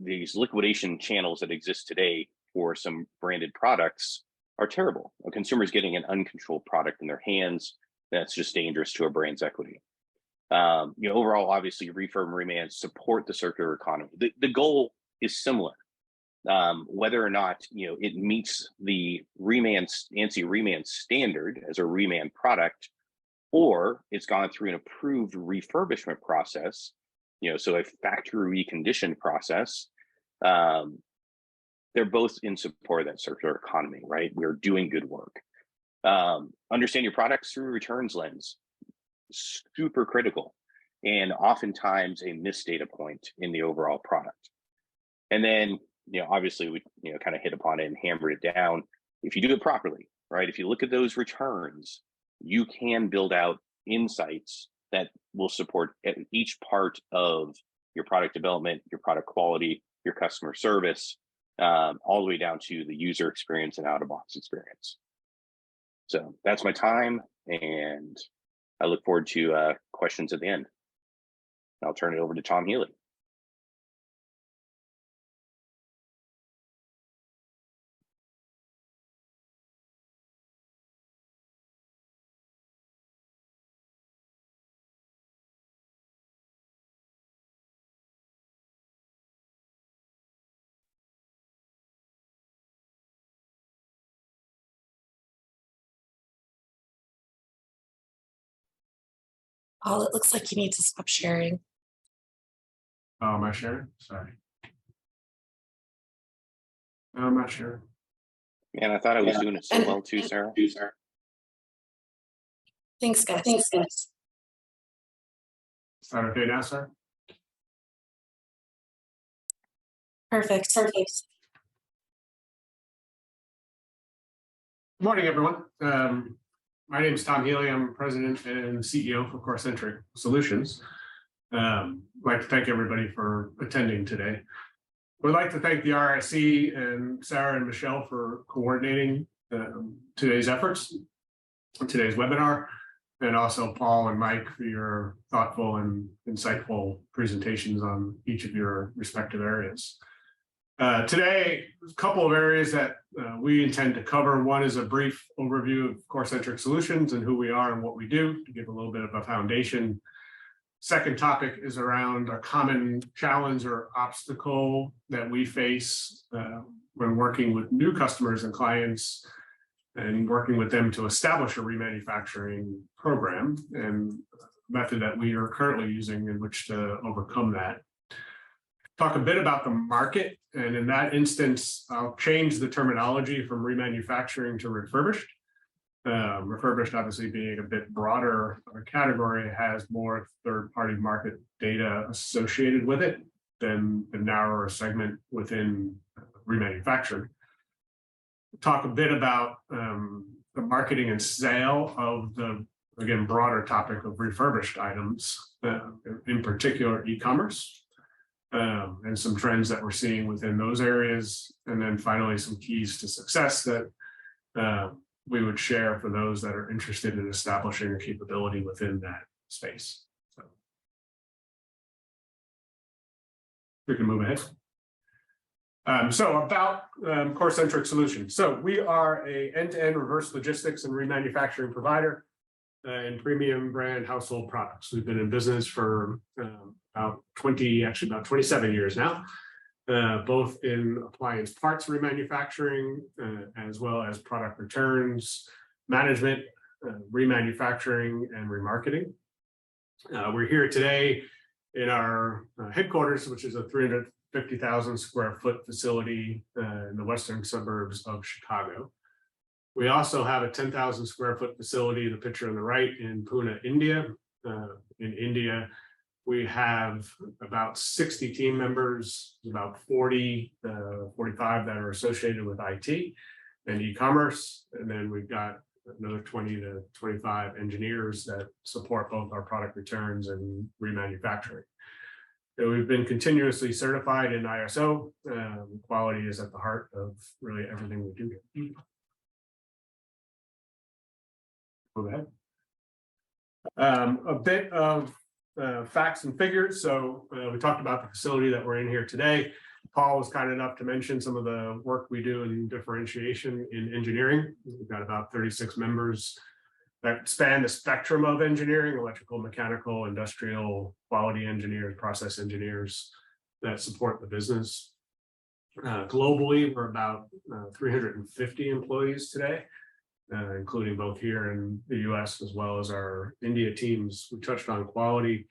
these liquidation channels that exist today for some branded products are terrible. A consumer's getting an uncontrolled product in their hands. That's just dangerous to a brand's equity. Overall, obviously, refurb and reman support the circular economy. The goal is similar. Whether or not it meets the ANSI reman standard as a reman product, or it's gone through an approved refurbishment process, so a factory reconditioned process. They're both in support of that circular economy, right? We're doing good work. Understand your products through a returns lens, super critical, and oftentimes a missed data point in the overall product. And then, obviously we, kind of hit upon it and hammered it down. If you do it properly, right? If you look at those returns, you can build out insights that will support each part of your product development, your product quality, your customer service, all the way down to the user experience and out-of-box experience. So that's my time, and I look forward to questions at the end. I'll turn it over to Tom Healy. Paul, it looks like you need to stop sharing. Oh, am I sharing? Sorry. No, I'm not sure. Man, I thought I was doing it so well too, Sarah. Thanks, guys. Thanks, guys. Is that okay now, sir? Perfect. Perfect. Good morning, everyone. My name is Tom Healy. I'm president and CEO for CoreCentric Solutions. I'd like to thank everybody for attending today. We'd like to thank the RSC and Sarah and Michelle for coordinating today's efforts, today's webinar, and also Paul and Mike for your thoughtful and insightful presentations on each of your respective areas. Today, a couple of areas that we intend to cover. One is a brief overview of CoreCentric Solutions and who we are and what we do, to give a little bit of a foundation. Second topic is around a common challenge or obstacle that we face when working with new customers and clients and working with them to establish a remanufacturing program and method that we are currently using in which to overcome that. Talk a bit about the market, and in that instance, I'll change the terminology from remanufacturing to refurbished. Refurbished obviously being a bit broader of a category, has more third-party market data associated with it than the narrower segment within remanufacturing. Talk a bit about the marketing and sale of the, again, broader topic of refurbished items, in particular e-commerce. And some trends that we're seeing within those areas. And then finally, some keys to success that we would share for those that are interested in establishing a capability within that space. So we can move ahead. So about CoreCentric Solutions. So we are a end-to-end reverse logistics and remanufacturing provider in premium brand household products. We've been in business for about 27 years now, both in appliance parts remanufacturing, as well as product returns, management, remanufacturing, and remarketing. We're here today in our headquarters, which is a 350,000 square foot facility in the western suburbs of Chicago. We also have a 10,000 square foot facility, the picture on the right, in Pune, India. In India, we have about 60 team members, about 45 that are associated with IT and e-commerce. And then we've got another 20 to 25 engineers that support both our product returns and remanufacturing. So we've been continuously certified in ISO. Quality is at the heart of really everything we do here. Go ahead. A bit of facts and figures. So we talked about the facility that we're in here today. Paul was kind enough to mention some of the work we do in differentiation in engineering. We've got about 36 members that span the spectrum of engineering: electrical, mechanical, industrial, quality engineers, process engineers that support the business. Globally, we're about 350 employees today, including both here in the US as well as our India teams. We touched on quality,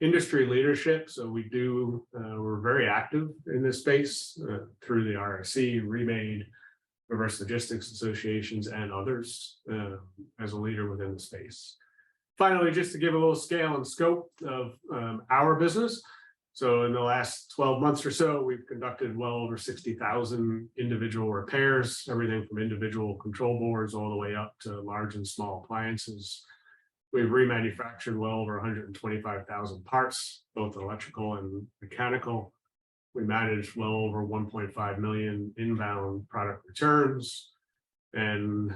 industry leadership. So we're very active in this space through the RSC, Remade, Reverse Logistics Associations, and others as a leader within the space. Finally, just to give a little scale and scope of our business. So in the last 12 months or so, we've conducted well over 60,000 individual repairs, everything from individual control boards all the way up to large and small appliances. We've remanufactured well over 125,000 parts, both electrical and mechanical. We managed well over 1.5 million inbound product returns, and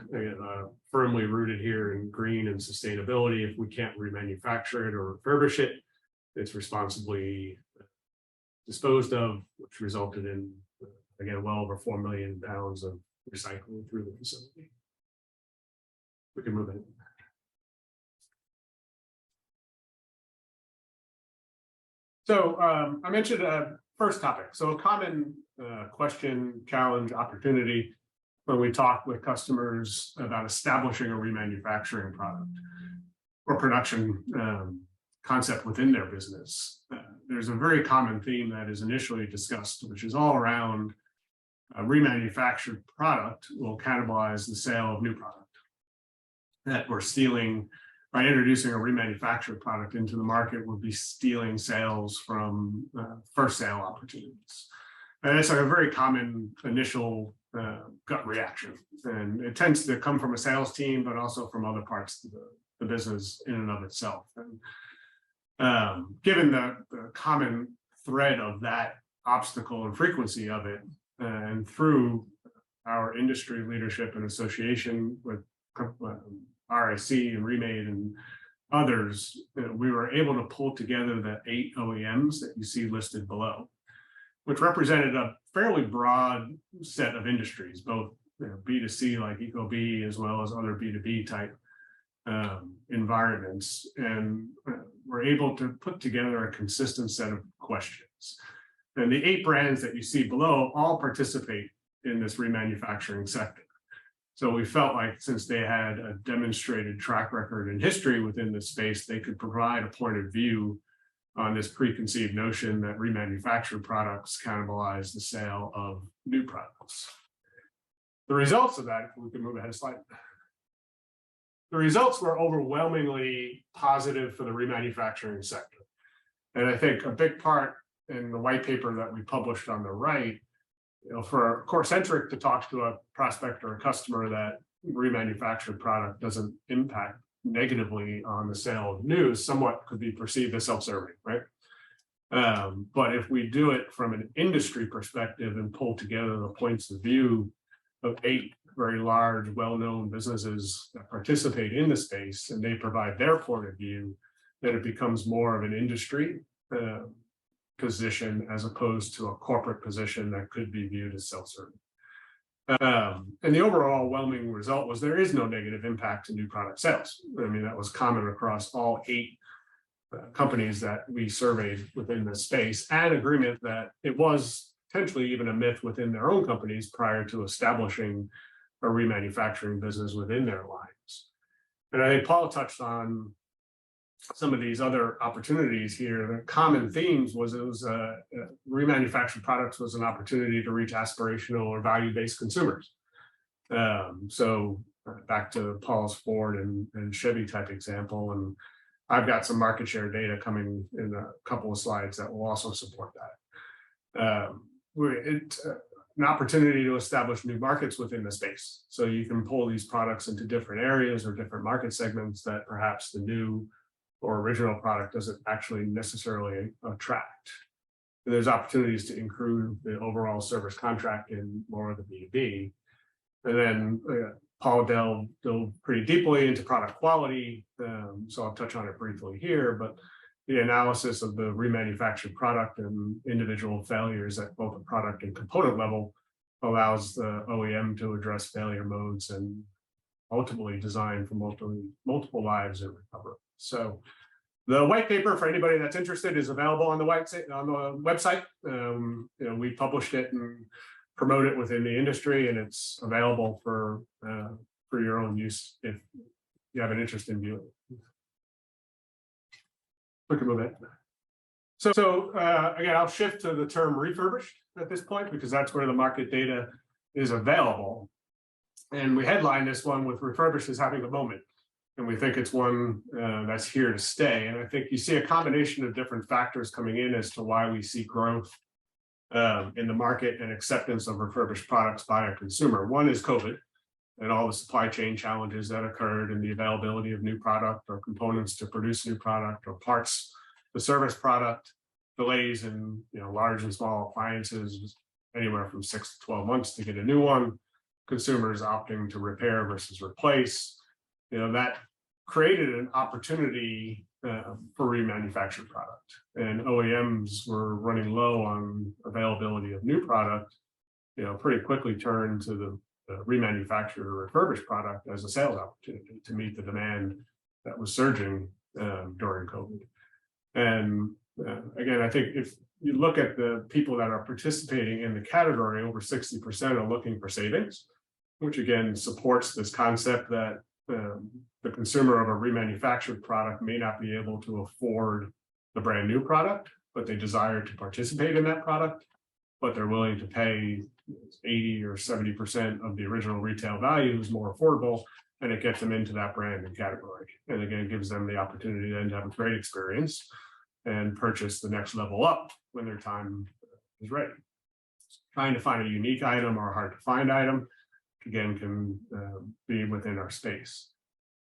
firmly rooted here in green and sustainability. If we can't remanufacture it or refurbish it, it's responsibly disposed of, which resulted in, again, well over 4 million pounds of recycling through the facility. We can move in. So I mentioned a first topic. So a common question, challenge, opportunity when we talk with customers about establishing a remanufacturing product or production concept within their business. There's a very common theme that is initially discussed, which is all around a remanufactured product will cannibalize the sale of new product. That we're stealing, by introducing a remanufactured product into the market, we'll be stealing sales from first sale opportunities. And it's a very common initial gut reaction. And it tends to come from a sales team, but also from other parts of the business in and of itself. And given the common thread of that obstacle and frequency of it, and through our industry leadership and association with RIC and Remade and others, we were able to pull together the 8 OEMs that you see listed below, which represented a fairly broad set of industries, both B2C like Ecobee as well as other B2B type environments. And we're able to put together a consistent set of questions. And the 8 brands that you see below all participate in this remanufacturing sector. So we felt like, since they had a demonstrated track record and history within this space, they could provide a point of view on this preconceived notion that remanufactured products cannibalize the sale of new products. The results of that, if we can move ahead a slide. The results were overwhelmingly positive for the remanufacturing sector. And I think a big part in the white paper that we published on the right, for CoreCentric to talk to a prospect or a customer that remanufactured product doesn't impact negatively on the sale of new, somewhat could be perceived as self-serving, right? But if we do it from an industry perspective and pull together the points of view of 8 very large, well-known businesses that participate in the space, and they provide their point of view, then it becomes more of an industry position as opposed to a corporate position that could be viewed as self-serving. And the overall overwhelming result was there is no negative impact to new product sales. I mean, that was common across all 8 companies that we surveyed within the space, and agreement that it was potentially even a myth within their own companies prior to establishing a remanufacturing business within their lines. And I think Paul touched on some of these other opportunities here. The common themes was it was remanufactured products was an opportunity to reach aspirational or value-based consumers. So back to Paul's Ford and Chevy type example, and I've got some market share data coming in a couple of slides that will also support that. It's an opportunity to establish new markets within the space. So you can pull these products into different areas or different market segments that perhaps the new or original product doesn't actually necessarily attract. There's opportunities to improve the overall service contract in more of the B2B. And then Paul delved pretty deeply into product quality. So I'll touch on it briefly here, but the analysis of the remanufactured product and individual failures at both the product and component level allows the OEM to address failure modes and ultimately design for multiple lives and recovery. So the white paper, for anybody that's interested, is available on the website. We published it and promote it within the industry, and it's available for your own use if you have an interest in viewing it. We can move it. So again, I'll shift to the term refurbished at this point because that's where the market data is available. And we headline this one with refurbished as having a moment. And we think it's one that's here to stay. And I think you see a combination of different factors coming in as to why we see growth in the market and acceptance of refurbished products by a consumer. One is COVID and all the supply chain challenges that occurred and the availability of new product or components to produce new product or parts to service product, delays in large and small appliances, anywhere from 6 to 12 months to get a new one, consumers opting to repair versus replace. That created an opportunity for remanufactured product, and OEMs were running low on availability of new product. Pretty quickly turned to the remanufactured or refurbished product as a sales opportunity to meet the demand that was surging during COVID. And again, I think if you look at the people that are participating in the category, over 60% are looking for savings, which again supports this concept that the consumer of a remanufactured product may not be able to afford the brand new product, but they desire to participate in that product, but they're willing to pay 80 or 70% of the original retail value is more affordable, and it gets them into that brand and category. And again, gives them the opportunity then to have a great experience and purchase the next level up when their time is ready. Trying to find a unique item or a hard to find item, again, can be within our space.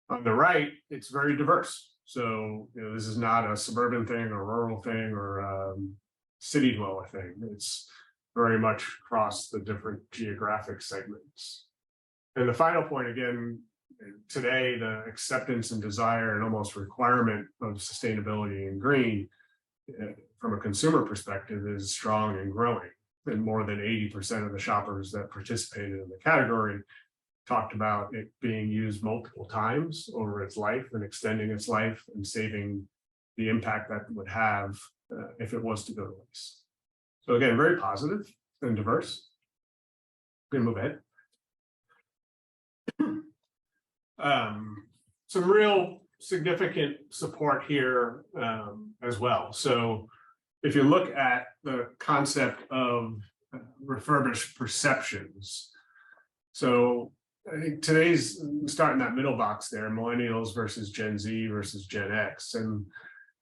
On the right, it's very diverse. So this is not a suburban thing or rural thing or city dweller thing. It's very much across the different geographic segments. And the final point, again, today, the acceptance and desire and almost requirement of sustainability and green from a consumer perspective is strong and growing. And more than 80% of the shoppers that participated in the category talked about it being used multiple times over its life and extending its life and saving the impact that it would have if it was to go to waste. So again, very positive and diverse. We're gonna move ahead. Some real significant support here as well. So if you look at the concept of refurbished perceptions, so I think today's starting that middle box there, millennials versus Gen Z versus Gen X. And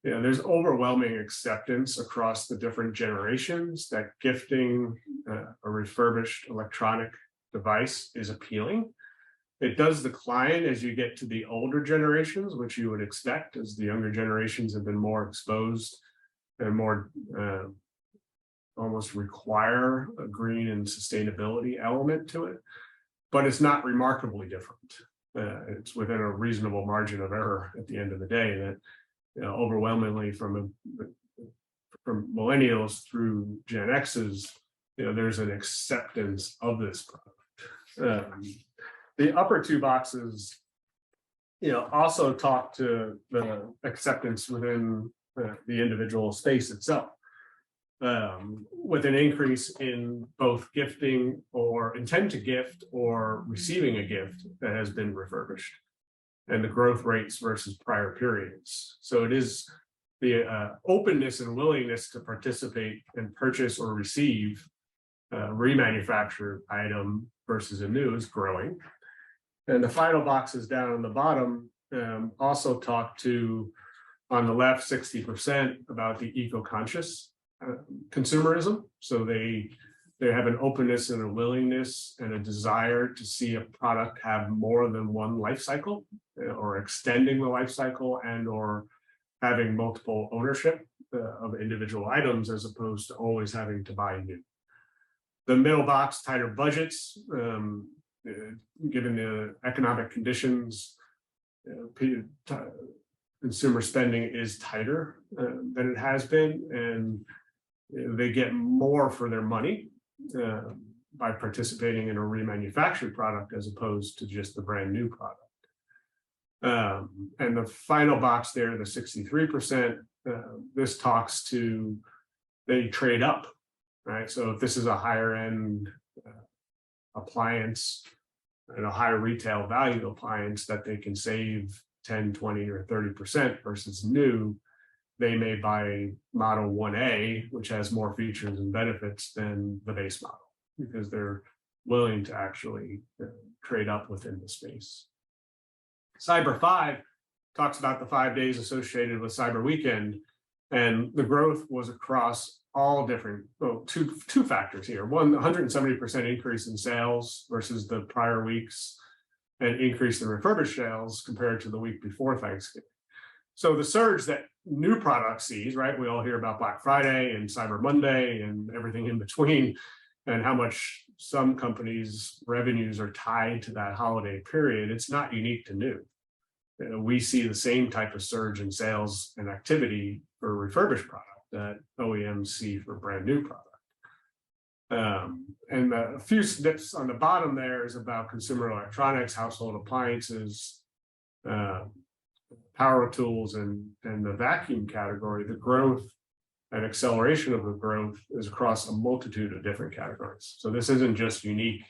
there's overwhelming acceptance across the different generations that gifting a refurbished electronic device is appealing. It does decline as you get to the older generations, which you would expect, as the younger generations have been more exposed and more almost require a green and sustainability element to it. But it's not remarkably different. It's within a reasonable margin of error at the end of the day that overwhelmingly from millennials through Gen X's, there's an acceptance of this product. The upper two boxes, also talk to the acceptance within the individual space itself, with an increase in both gifting or intent to gift or receiving a gift that has been refurbished, and the growth rates versus prior periods. So it is the openness and willingness to participate and purchase or receive a remanufactured item versus a new is growing. And the final boxes down on the bottom also talk to, on the left, 60% about the eco-conscious consumerism. So they have an openness and a willingness and a desire to see a product have more than one life cycle, or extending the life cycle, and or having multiple ownership of individual items, as opposed to always having to buy new. The middle box, tighter budgets, given the economic conditions, consumer spending is tighter than it has been, and they get more for their money by participating in a remanufactured product as opposed to just the brand new product. And the final box there, the 63%, this talks to, they trade up, right? So if this is a higher end appliance and a higher retail value appliance that they can save 10, 20, or 30% versus new, they may buy model 1A, which has more features and benefits than the base model, because they're willing to actually trade up within the space. Cyber 5 talks about the 5 days associated with Cyber Weekend, and the growth was across all different, well, two factors here. One, 170% increase in sales versus the prior weeks, and increase in refurbished sales compared to the week before Thanksgiving. So the surge that new product sees, right? We all hear about Black Friday and Cyber Monday and everything in between, and how much some companies' revenues are tied to that holiday period. It's not unique to new. We see the same type of surge in sales and activity for refurbished product that OEMs see for brand new product. And a few snips on the bottom there is about consumer electronics, household appliances, power tools, and the vacuum category. The growth and acceleration of the growth is across a multitude of different categories. So this isn't just unique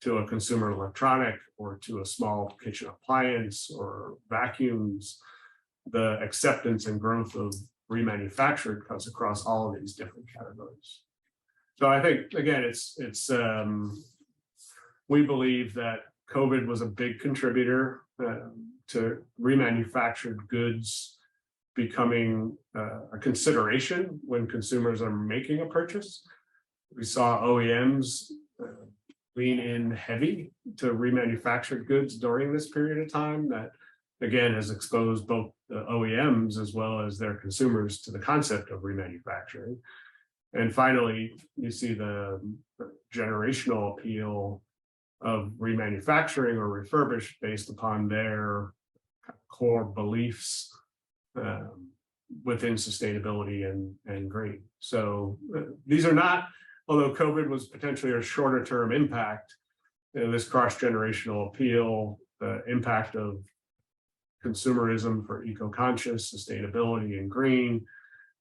to a consumer electronic or to a small kitchen appliance or vacuums. The acceptance and growth of remanufactured cuts across all of these different categories. So I think, again, we believe that COVID was a big contributor to remanufactured goods becoming a consideration when consumers are making a purchase. We saw OEMs lean in heavy to remanufactured goods during this period of time that, again, has exposed both the OEMs as well as their consumers to the concept of remanufacturing. And finally, you see the generational appeal of remanufacturing or refurbished based upon their core beliefs within sustainability and green. So these are not, although COVID was potentially a shorter term impact, this cross-generational appeal, the impact of consumerism for eco-conscious, sustainability, and green,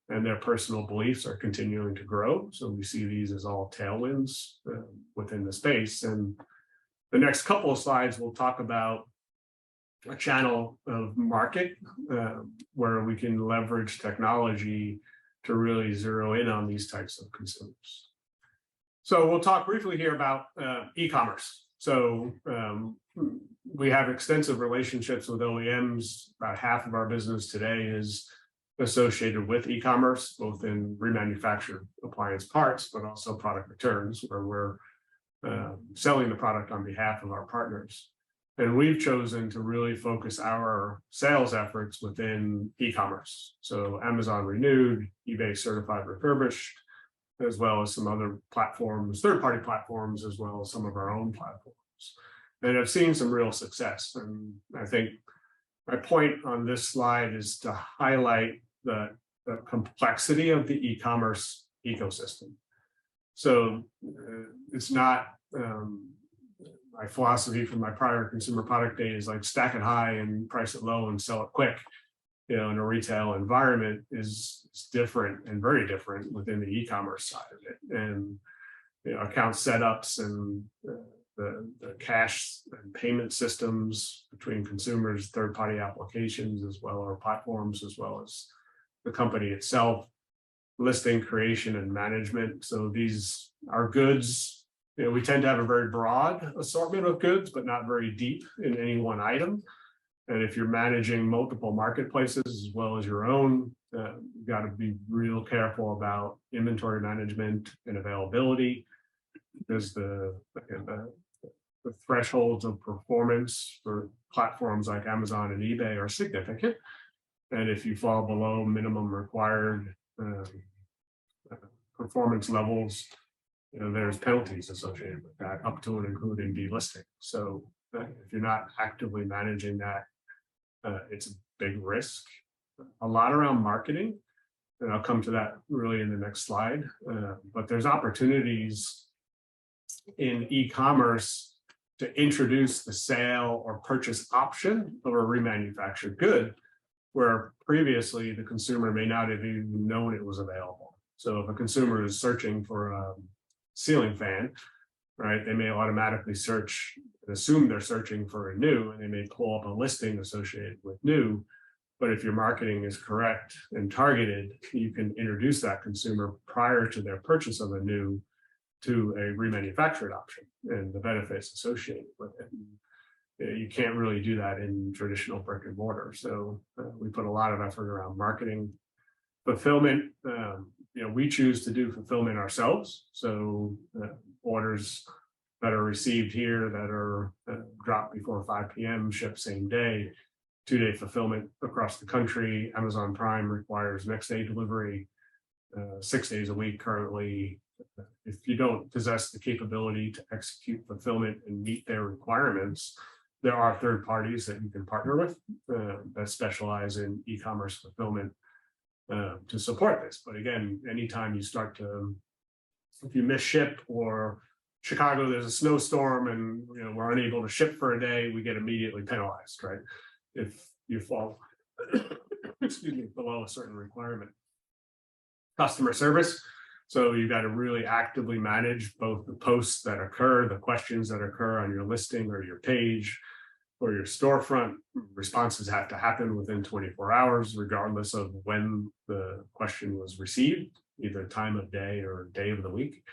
and their personal beliefs are continuing to grow. So we see these as all tailwinds within the space. And the next couple of slides will talk about a channel of market where we can leverage technology to really zero in on these types of consumers. So we'll talk briefly here about e-commerce. So we have extensive relationships with OEMs. About half of our business today is associated with e-commerce, both in remanufactured appliance parts, but also product returns, where we're selling the product on behalf of our partners. And we've chosen to really focus our sales efforts within e-commerce. So Amazon Renewed, eBay Certified Refurbished, as well as some other platforms, third-party platforms, as well as some of our own platforms. And I've seen some real success. And I think my point on this slide is to highlight the complexity of the e-commerce ecosystem. So it's not my philosophy from my prior consumer product days, like stack it high and price it low and sell it quick. You know, in a retail environment is different and very different within the e-commerce side of it. And you know, account setups and the cash and payment systems between consumers, third-party applications, as well as platforms, as well as the company itself, listing creation and management. So these are goods, we tend to have a very broad assortment of goods, but not very deep in any one item. And if you're managing multiple marketplaces as well as your own, you got to be real careful about inventory management and availability, because the thresholds of performance for platforms like Amazon and eBay are significant. And if you fall below minimum required performance levels, there's penalties associated with that, up to and including delisting. So if you're not actively managing that, it's a big risk. A lot around marketing, and I'll come to that really in the next slide. But there's opportunities in e-commerce to introduce the sale or purchase option of a remanufactured good, where previously the consumer may not have even known it was available. So if a consumer is searching for a ceiling fan, right, they may automatically search and assume they're searching for a new, and they may pull up a listing associated with new. But if your marketing is correct and targeted, you can introduce that consumer prior to their purchase of a new to a remanufactured option and the benefits associated with it. You can't really do that in traditional brick and mortar. So we put a lot of effort around marketing. Fulfillment, we choose to do fulfillment ourselves. So orders that are received here that are dropped before 5 p.m. ship same day, 2-day fulfillment across the country. Amazon Prime requires next day delivery, 6 days a week currently. If you don't possess the capability to execute fulfillment and meet their requirements, there are third parties that you can partner with that specialize in e-commerce fulfillment to support this. But again, anytime you start to, if you miss ship, or Chicago, there's a snowstorm and we're unable to ship for a day, we get immediately penalized, right? If you fall, excuse me, below a certain requirement. Customer service. So you've got to really actively manage both the posts that occur, the questions that occur on your listing or your page or your storefront. Responses have to happen within 24 hours, regardless of when the question was received, either time of day or day of the week.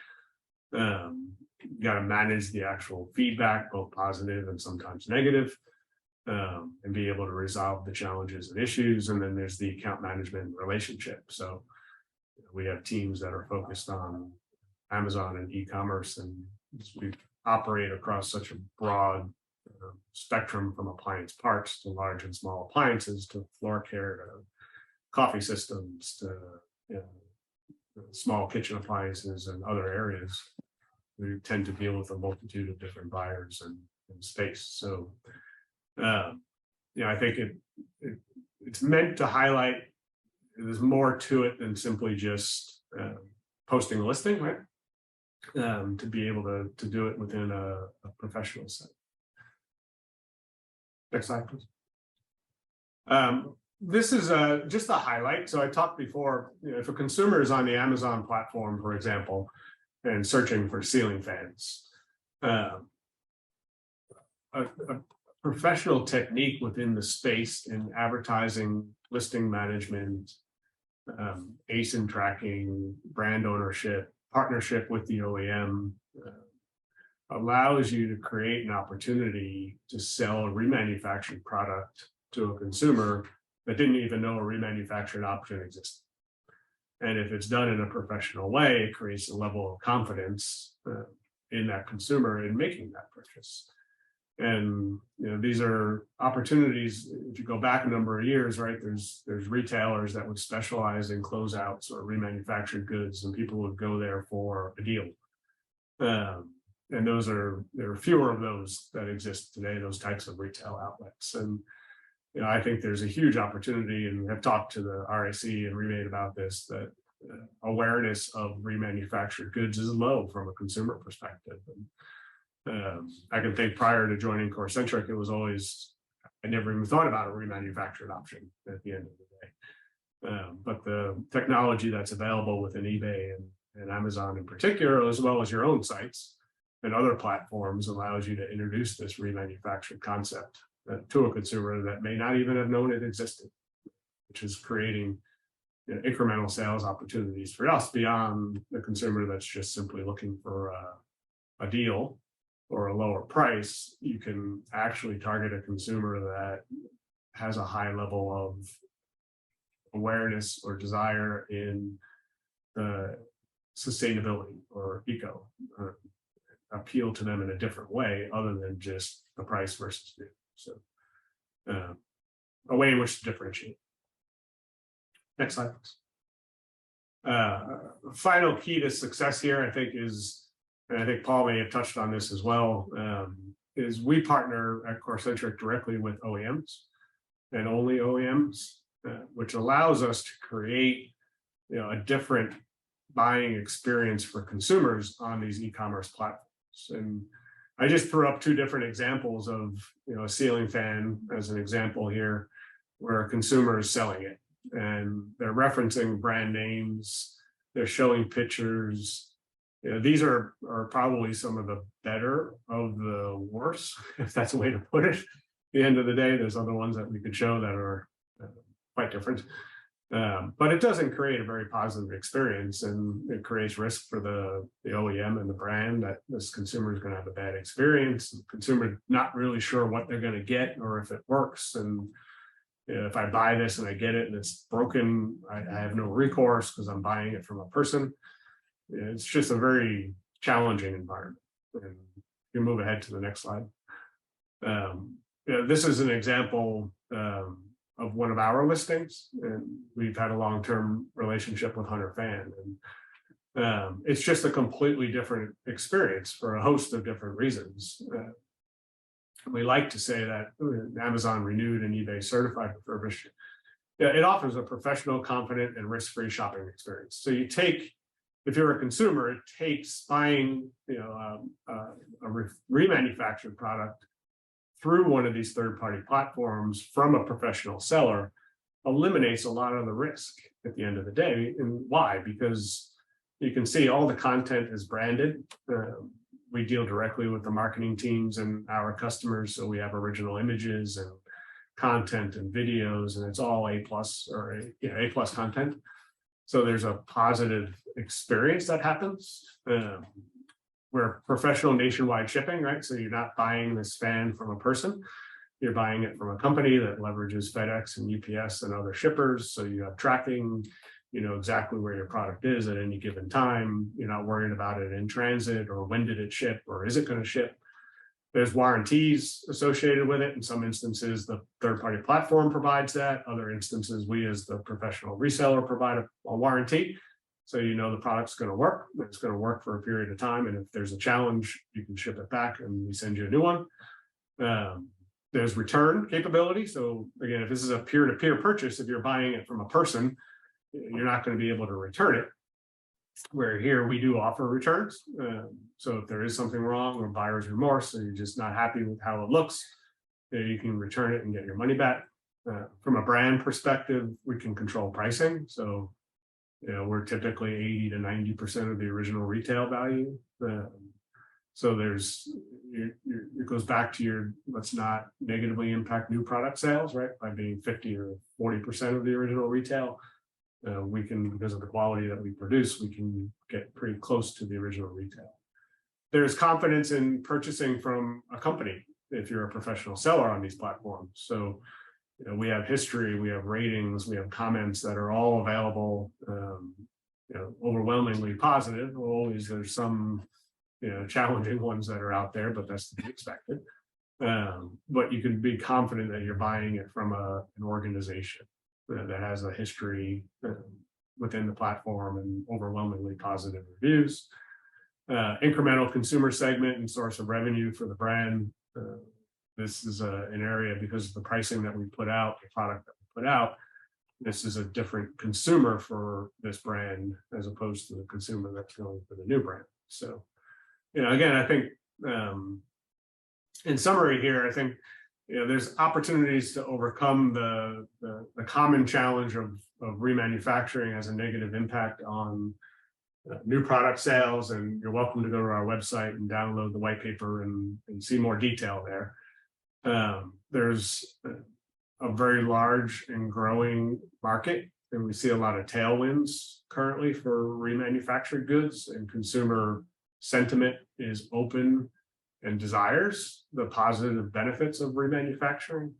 You got to manage the actual feedback, both positive and sometimes negative, and be able to resolve the challenges and issues. And then there's the account management relationship. So we have teams that are focused on Amazon and e-commerce, and we operate across such a broad spectrum, from appliance parts to large and small appliances to floor care to coffee systems to small kitchen appliances and other areas. We tend to deal with a multitude of different buyers and space. So I think it's meant to highlight there's more to it than simply just posting a listing, right? To be able to do it within a professional setting. Next slide, please. This is just a highlight. So I talked before, if a consumer is on the Amazon platform, for example, and searching for ceiling fans, a professional technique within the space in advertising, listing management, ASIN tracking, brand ownership, partnership with the OEM, allows you to create an opportunity to sell a remanufactured product to a consumer that didn't even know a remanufactured option existed. And if it's done in a professional way, it creates a level of confidence in that consumer in making that purchase. And these are opportunities. If you go back a number of years, right, there's retailers that would specialize in closeouts or remanufactured goods, and people would go there for a deal. And there are fewer of those that exist today, those types of retail outlets. And I think there's a huge opportunity, and I've talked to the RAC and Remade about this, that awareness of remanufactured goods is low from a consumer perspective. And I can think prior to joining Corecentric, it was always, I never even thought about a remanufactured option at the end of the day. But the technology that's available within eBay and Amazon in particular, as well as your own sites and other platforms, allows you to introduce this remanufactured concept to a consumer that may not even have known it existed, which is creating incremental sales opportunities for us beyond the consumer that's just simply looking for a deal or a lower price, you can actually target a consumer that has a high level of awareness or desire in the sustainability or eco, appeal to them in a different way other than just the price versus new. So a way in which to differentiate. Next slide, please. Final key to success here, I think, is, and I think Paul may have touched on this as well, is we partner at CoreCentric directly with OEMs and only OEMs, which allows us to create, a different buying experience for consumers on these e-commerce platforms. And I just threw up two different examples of, a ceiling fan as an example here, where a consumer is selling it and they're referencing brand names, they're showing pictures. These are probably some of the better of the worse, if that's a way to put it. At the end of the day, there's other ones that we could show that are quite different. But it doesn't create a very positive experience, and it creates risk for the OEM and the brand that this consumer is going to have a bad experience. The consumer not really sure what they're going to get or if it works. And if I buy this and I get it and it's broken, I have no recourse because I'm buying it from a person. It's just a very challenging environment. And you move ahead to the next slide. This is an example of one of our listings, and we've had a long-term relationship with Hunter Fan, and it's just a completely different experience for a host of different reasons. We like to say that Amazon renewed and eBay certified refurbished. It offers a professional, confident, and risk-free shopping experience. So you take, if you're a consumer, it takes buying, a remanufactured product through one of these third-party platforms from a professional seller, eliminates a lot of the risk at the end of the day. And why? Because you can see all the content is branded. We deal directly with the marketing teams and our customers, so we have original images and content and videos, and it's all A+ or A+ content. So there's a positive experience that happens. We're professional nationwide shipping, right? So you're not buying this fan from a person. You're buying it from a company that leverages FedEx and UPS and other shippers. So you have tracking, you know exactly where your product is at any given time. You're not worried about it in transit or when did it ship or is it going to ship. There's warranties associated with it. In some instances, the third-party platform provides that. Other instances, we as the professional reseller provide a warranty. So you know the product's going to work. It's going to work for a period of time. And if there's a challenge, you can ship it back and we send you a new one. There's return capability. So again, if this is a peer-to-peer purchase, if you're buying it from a person, you're not going to be able to return it. Where here we do offer returns. So if there is something wrong or buyer's remorse, or you're just not happy with how it looks, you can return it and get your money back. From a brand perspective, we can control pricing. So, we're typically 80 to 90% of the original retail value. So there's, it goes back to your, let's not negatively impact new product sales, right? By being 50 or 40% of the original retail. We can, because of the quality that we produce, we can get pretty close to the original retail. There's confidence in purchasing from a company if you're a professional seller on these platforms. So, we have history, we have ratings, we have comments that are all available, overwhelmingly positive. Always there's some, challenging ones that are out there, but that's to be expected. But you can be confident that you're buying it from an organization that has a history within the platform and overwhelmingly positive reviews. Incremental consumer segment and source of revenue for the brand. This is an area, because of the pricing that we put out, the product that we put out, this is a different consumer for this brand as opposed to the consumer that's going for the new brand. So, again, I think in summary here, I think there's opportunities to overcome the common challenge of remanufacturing as a negative impact on new product sales. And you're welcome to go to our website and download the white paper and see more detail there. There's a very large and growing market, and we see a lot of tailwinds currently for remanufactured goods and consumer sentiment is open and desires the positive benefits of remanufacturing.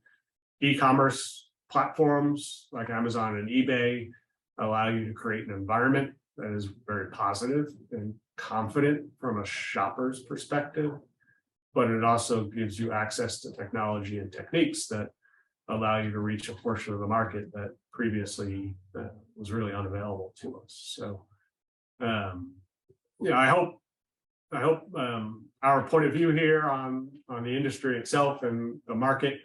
E-commerce platforms like Amazon and eBay allow you to create an environment that is very positive and confident from a shopper's perspective, but it also gives you access to technology and techniques that allow you to reach a portion of the market that previously was really unavailable to us. So, I hope our point of view here on the industry itself and the market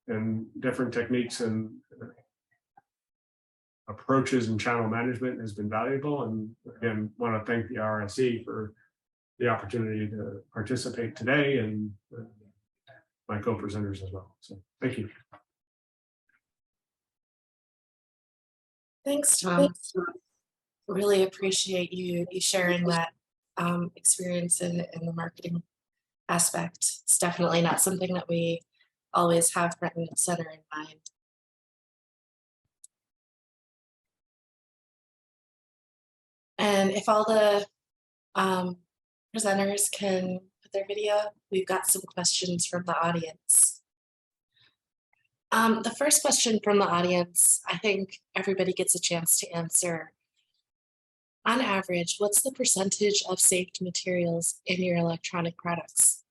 and different techniques and approaches and channel management has been valuable. And again, want to thank the RSE for the opportunity to participate today and my co-presenters as well. So thank you. Thanks, Tom. Really appreciate you sharing that experience in the marketing aspect. It's definitely not something that we always have front and center in mind. And if all the presenters can put their video, we've got some questions from the audience. The first question from the audience, I think everybody gets a chance to answer. On average, what's the percentage of saved materials in your electronic products?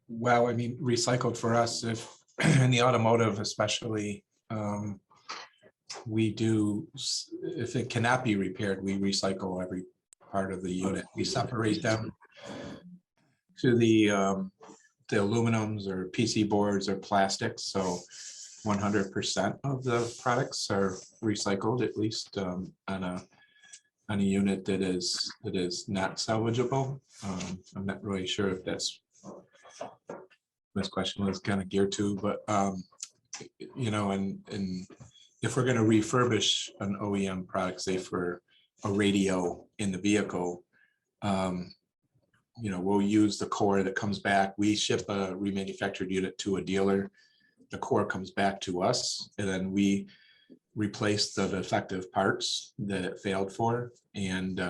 Well, I mean, recycled for us, if in the automotive especially, we do, if it cannot be repaired, we recycle every part of the unit. We separate them to the aluminums or PC boards or plastics. So 100% of the products are recycled, at least on a unit that is not salvageable. I'm not really sure if that's this question was kind of geared to, but you know, and if we're going to refurbish an OEM product, say for a radio in the vehicle, you know, we'll use the core that comes back. We ship a remanufactured unit to a dealer. The core comes back to us, and then we replace the defective parts that it failed for. And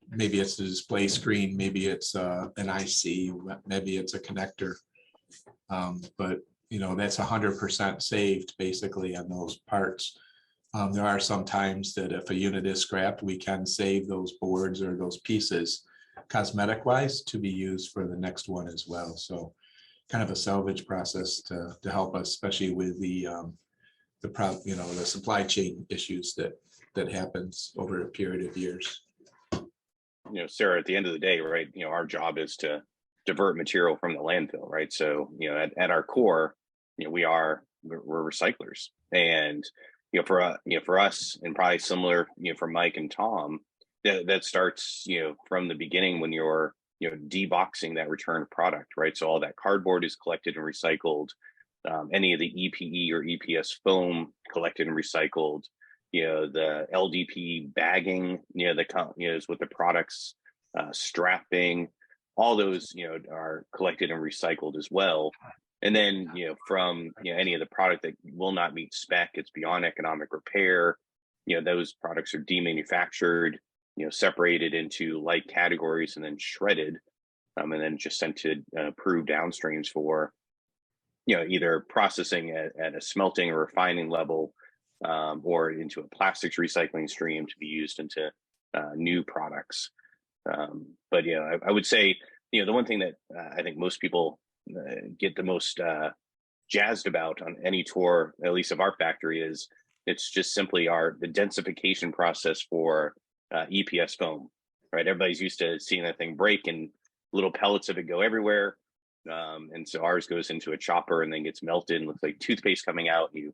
maybe it's the display screen, maybe it's an IC, maybe it's a connector. But you know, that's 100% saved basically on those parts. There are some times that if a unit is scrapped, we can save those boards or those pieces cosmetic wise to be used for the next one as well. So kind of a salvage process to help us, especially with the supply chain issues that happens over a period of years. You know, Sarah, at the end of the day, right, you know, our job is to divert material from the landfill, right? So, you know, at our core, you know, we're recyclers. And, you know, for us, and probably similar, you know, for Mike and Tom, that starts, you know, from the beginning when you're, you know, deboxing that returned product, right? So all that cardboard is collected and recycled. Any of the EPE or EPS foam collected and recycled. You know, the LDP bagging, you know, is with the products, strapping, all those, you know, are collected and recycled as well. And then, you know, from, you know, any of the product that will not meet spec, it's beyond economic repair, you know, those products are demanufactured, you know, separated into like categories and then shredded, and then just sent to approved downstreams for, you know, either processing at a smelting or refining level, or into a plastics recycling stream to be used into new products. But you know, I would say, you know, the one thing that I think most people get the most jazzed about on any tour, at least of our factory, is it's just simply the densification process for EPS foam, right? Everybody's used to seeing that thing break and little pellets of it go everywhere. And so ours goes into a chopper and then gets melted and looks like toothpaste coming out. You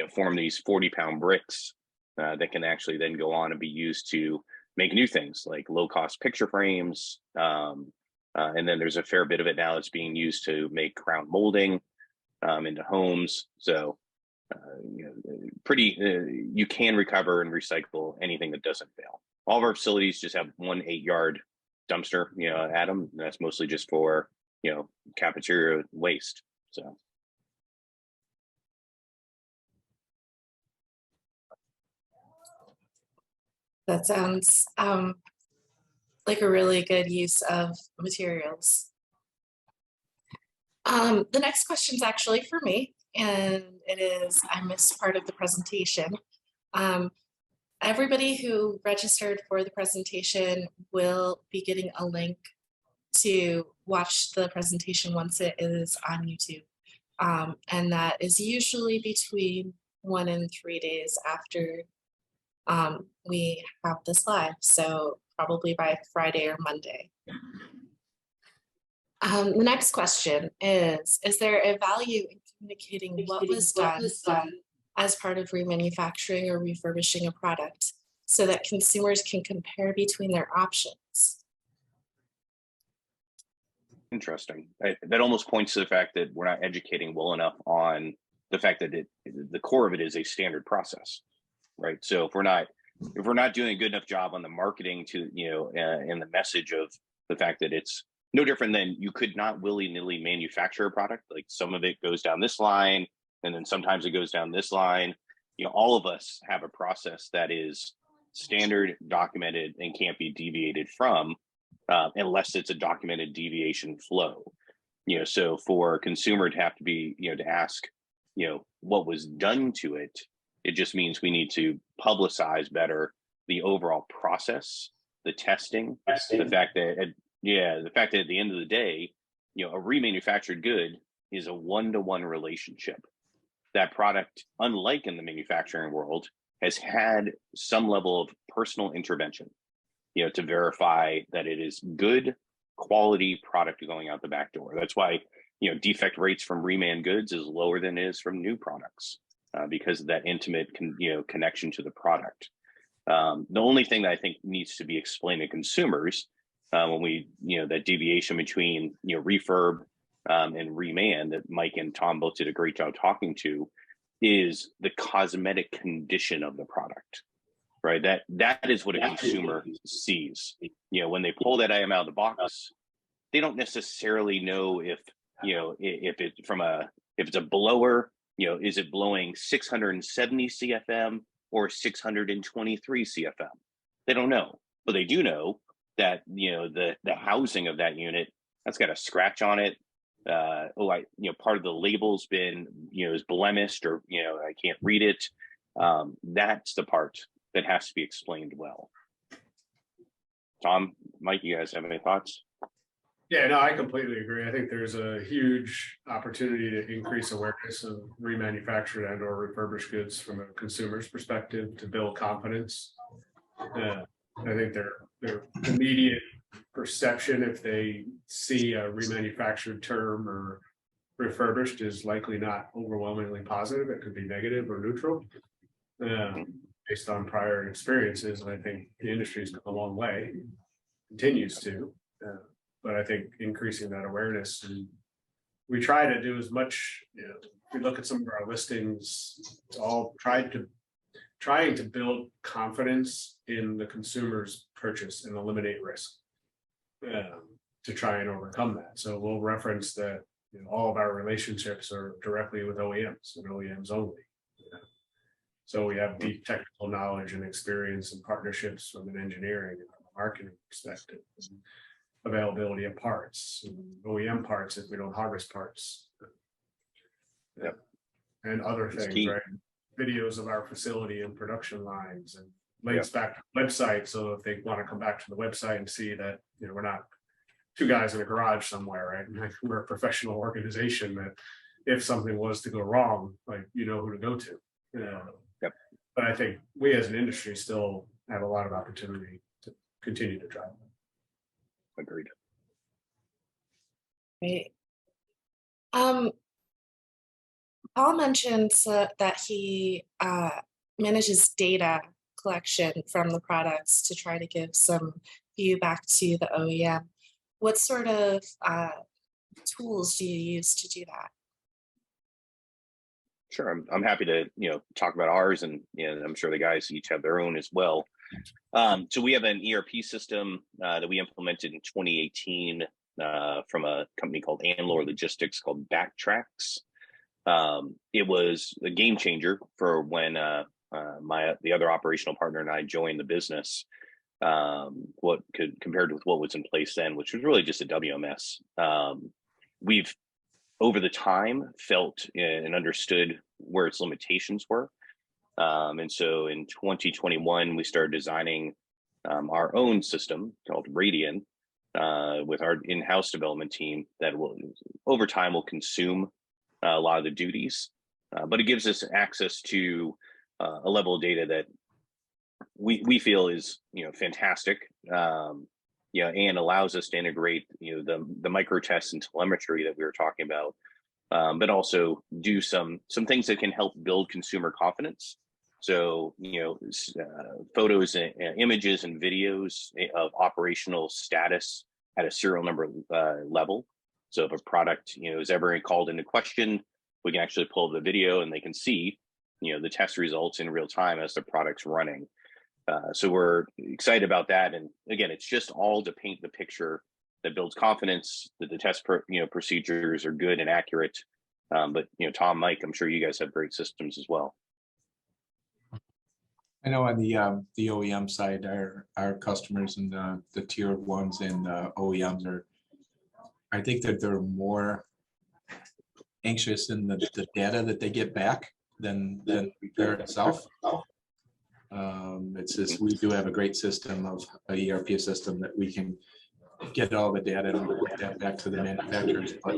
know, form these 40-pound bricks that can actually then go on and be used to make new things like low-cost picture frames. And then there's a fair bit of it now that's being used to make crown molding into homes. So, you know, you can recover and recycle anything that doesn't fail. All of our facilities just have one 8-yard dumpster, you know, Adam, and that's mostly just for, you know, cafeteria waste. So. That sounds like a really good use of materials. The next question is actually for me, and it is, I missed part of the presentation. Everybody who registered for the presentation will be getting a link to watch the presentation once it is on YouTube. And that is usually between 1 and 3 days after we have this live. So probably by Friday or Monday. The next question is there a value in communicating what was done as part of remanufacturing or refurbishing a product so that consumers can compare between their options? Interesting. That almost points to the fact that we're not educating well enough on the fact that the core of it is a standard process, right? So if we're not doing a good enough job on the marketing to, and the message of the fact that it's no different than you could not willy-nilly manufacture a product. Like some of it goes down this line, and then sometimes it goes down this line. All of us have a process that is standard, documented, and can't be deviated from. Unless it's a documented deviation flow, so for a consumer to have to be, to ask, what was done to it, it just means we need to publicize better the overall process, the testing, the fact that, at the end of the day, a remanufactured good is a one-to-one relationship. That product, unlike in the manufacturing world, has had some level of personal intervention, to verify that it is good quality product going out the back door. That's why, defect rates from reman goods is lower than it is from new products because of that intimate, connection to the product. The only thing that I think needs to be explained to consumers when we, that deviation between, refurb and reman that Mike and Tom both did a great job talking to is the cosmetic condition of the product. Right, that is what a consumer sees. When they pull that item out of the box, they don't necessarily know if it's a blower, is it blowing 670 CFM or 623 CFM? They don't know, but they do know that the housing of that unit that's got a scratch on it. Part of the label's been is blemished or I can't read it. That's the part that has to be explained well. Tom, Mike, you guys have any thoughts? Yeah, no, I completely agree. I think there's a huge opportunity to increase awareness of remanufactured and or refurbished goods from a consumer's perspective to build confidence. I think their immediate perception, if they see a remanufactured term or refurbished, is likely not overwhelmingly positive. It could be negative or neutral. Based on prior experiences, and I think the industry's come a long way, continues to, but I think increasing that awareness, and we try to do as much, if we look at some of our listings, it's all trying to build confidence in the consumer's purchase and eliminate risk to try and overcome that. So we'll reference that all of our relationships are directly with OEMs and OEMs only. So we have deep technical knowledge and experience and partnerships from an engineering and marketing perspective, and availability of parts, and OEM parts if we don't harvest parts. Yep. And other things, right? Videos of our facility and production lines and links back to the website. So if they want to come back to the website and see that, we're not two guys in a garage somewhere, right? We're a professional organization that if something was to go wrong, who to go to. But I think we as an industry still have a lot of opportunity to continue to drive that. Agreed. Right. Paul mentioned that he manages data collection from the products to try to give some view back to the OEM. What sort of tools do you use to do that? Sure, I'm happy to talk about ours, and I'm sure the guys each have their own as well. So we have an ERP system that we implemented in 2018 from a company called Anlor Logistics called Backtracks. It was a game changer for when the other operational partner and I joined the business, what could compared with what was in place then, which was really just a WMS. We've over the time felt and understood where its limitations were. And so in 2021, we started designing our own system called Radian with our in-house development team that will, over time, will consume a lot of the duties, but it gives us access to a level of data that we feel is fantastic, and allows us to integrate the micro tests and telemetry that we were talking about, but also do some things that can help build consumer confidence. So, photos and images and videos of operational status at a serial number level. So if a product, is ever called into question, we can actually pull the video and they can see, the test results in real time as the product's running. So we're excited about that. And again, it's just all to paint the picture that builds confidence that the test procedures are good and accurate. But Tom, Mike, I'm sure you guys have great systems as well. I know on the OEM side, our customers and the tier ones and OEMs I think that they're more anxious in the data that they get back than repair itself. It's just, we do have a great system of a ERP system that we can get all the data and report that back to the manufacturers, but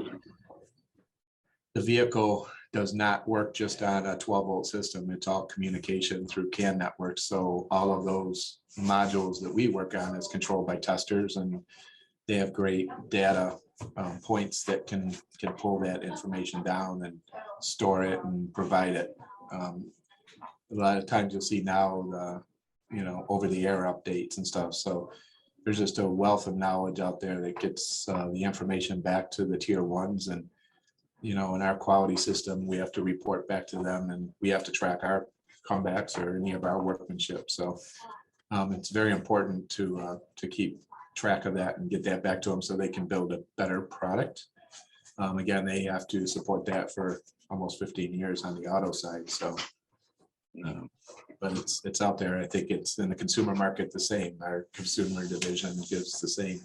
the vehicle does not work just on a 12-volt system. It's all communication through CAN networks. So all of those modules that we work on is controlled by testers, and they have great data points that can pull that information down and store it and provide it. A lot of times you'll see now the over-the-air updates and stuff. So there's just a wealth of knowledge out there that gets the information back to the tier ones, and in our quality system, we have to report back to them, and we have to track our comebacks or any of our workmanship. So it's very important to keep track of that and get that back to them so they can build a better product. Again, they have to support that for almost 15 years on the auto side. So, but it's out there. I think it's in the consumer market the same. Our consumer division gives the same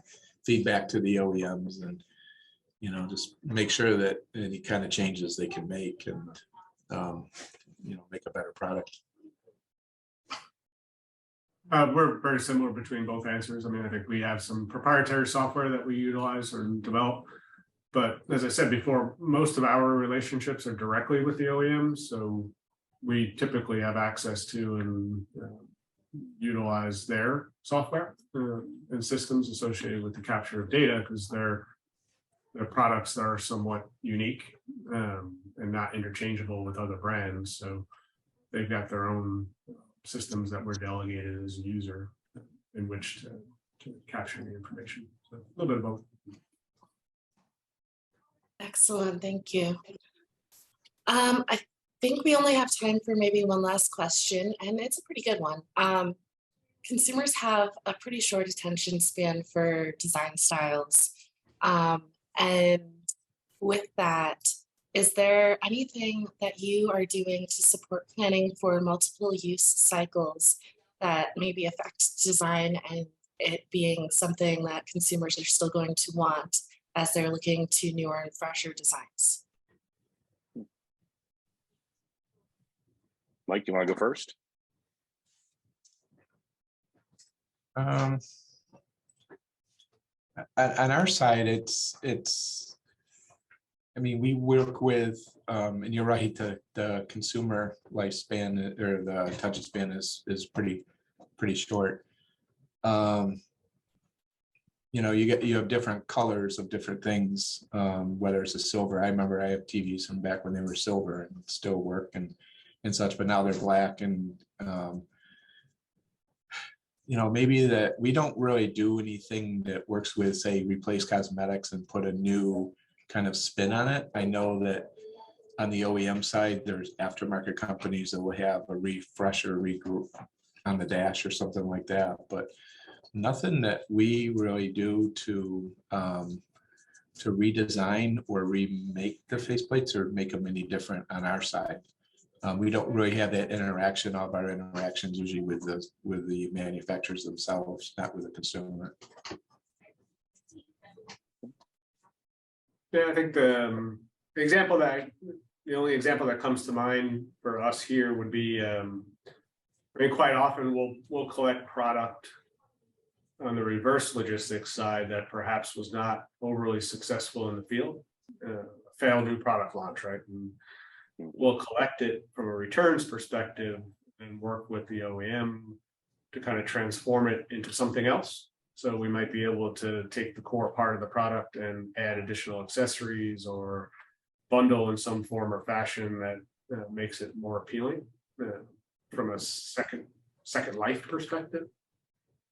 feedback to the OEMs, and just make sure that any kind of changes they can make and make a better product. We're very similar between both answers. I mean, I think we have some proprietary software that we utilize or develop, but as I said before, most of our relationships are directly with the OEMs. So we typically have access to and utilize their software and systems associated with the capture of data, because their products are somewhat unique and not interchangeable with other brands. So they've got their own systems that we're delegated as a user in which to capture the information. So a little bit of both. Excellent, thank you. I think we only have time for maybe one last question, and it's a pretty good one. Consumers have a pretty short attention span for design styles. And with that, is there anything that you are doing to support planning for multiple use cycles that maybe affect design and it being something that consumers are still going to want as they're looking to newer and fresher designs? Mike, do you want to go first? On our side, I mean, we work with, and you're right, the consumer lifespan or the attention span is pretty short. You have different colors of different things, whether it's a silver. I remember I have TVs from back when they were silver and still work and such, but now they're black, and maybe that we don't really do anything that works with, say, replace cosmetics and put a new kind of spin on it. I know that on the OEM side, there's aftermarket companies that will have a refresh or regroup on the dash or something like that, but nothing that we really do to redesign or remake the faceplates or make them any different on our side. We don't really have that interaction. All of our interactions usually with the manufacturers themselves, not with the consumer. Yeah, I think the only example that comes to mind for us here would be, I mean, quite often we'll collect product on the reverse logistics side that perhaps was not overly successful in the field, failed new product launch, right? And we'll collect it from a returns perspective and work with the OEM to kind of transform it into something else. So we might be able to take the core part of the product and add additional accessories or bundle in some form or fashion that makes it more appealing from a second life perspective.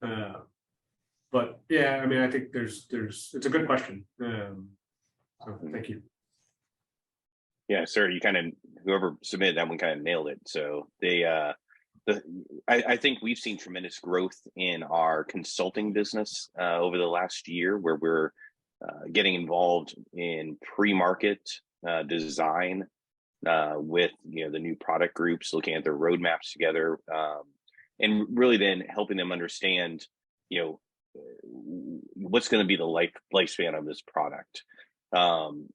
But yeah, I mean, I think it's a good question. So thank you. Yeah, sir, you kind of, whoever submitted that one kind of nailed it. So I think we've seen tremendous growth in our consulting business over the last year, where we're getting involved in pre-market design with the new product groups, looking at their roadmaps together, and really then helping them understand what's going to be the lifespan of this product.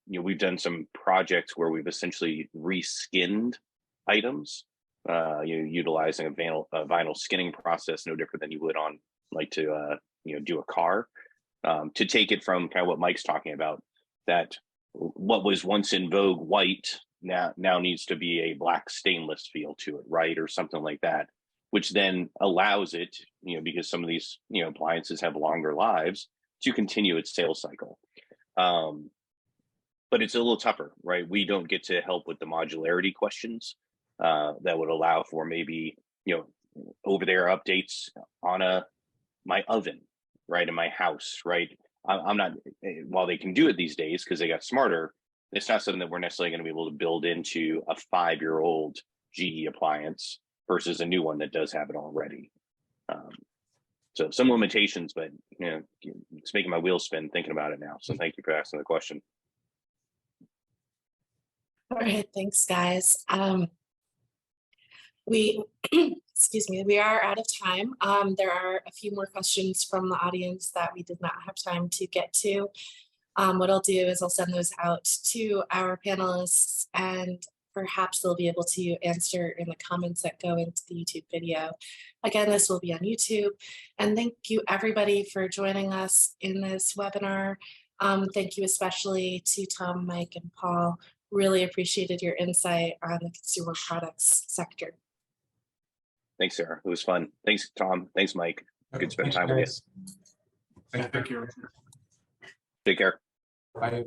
We've done some projects where we've essentially reskinned items, utilizing a vinyl skinning process, no different than you would on do a car, to take it from kind of what Mike's talking about, that what was once in vogue white now needs to be a black stainless feel to it, right, or something like that, which then allows it, because some of these appliances have longer lives, to continue its sales cycle. But it's a little tougher, right? We don't get to help with the modularity questions that would allow for maybe, over there updates on my oven, right, in my house, right? I'm not, while they can do it these days because they got smarter, it's not something that we're necessarily going to be able to build into a 5-year-old GE appliance versus a new one that does have it already. So some limitations, but it's making my wheels spin thinking about it now. So thank you for asking the question. All right, thanks, guys. Excuse me, we are out of time. There are a few more questions from the audience that we did not have time to get to. What I'll do is I'll send those out to our panelists, and perhaps they'll be able to answer in the comments that go into the YouTube video. Again, this will be on YouTube. And thank you everybody for joining us in this webinar. Thank you especially to Tom, Mike, and Paul. Really appreciated your insight on the consumer products sector. Thanks, Sarah. It was fun. Thanks, Tom. Thanks, Mike. Good spending time with you. Thank you. Take care. Bye.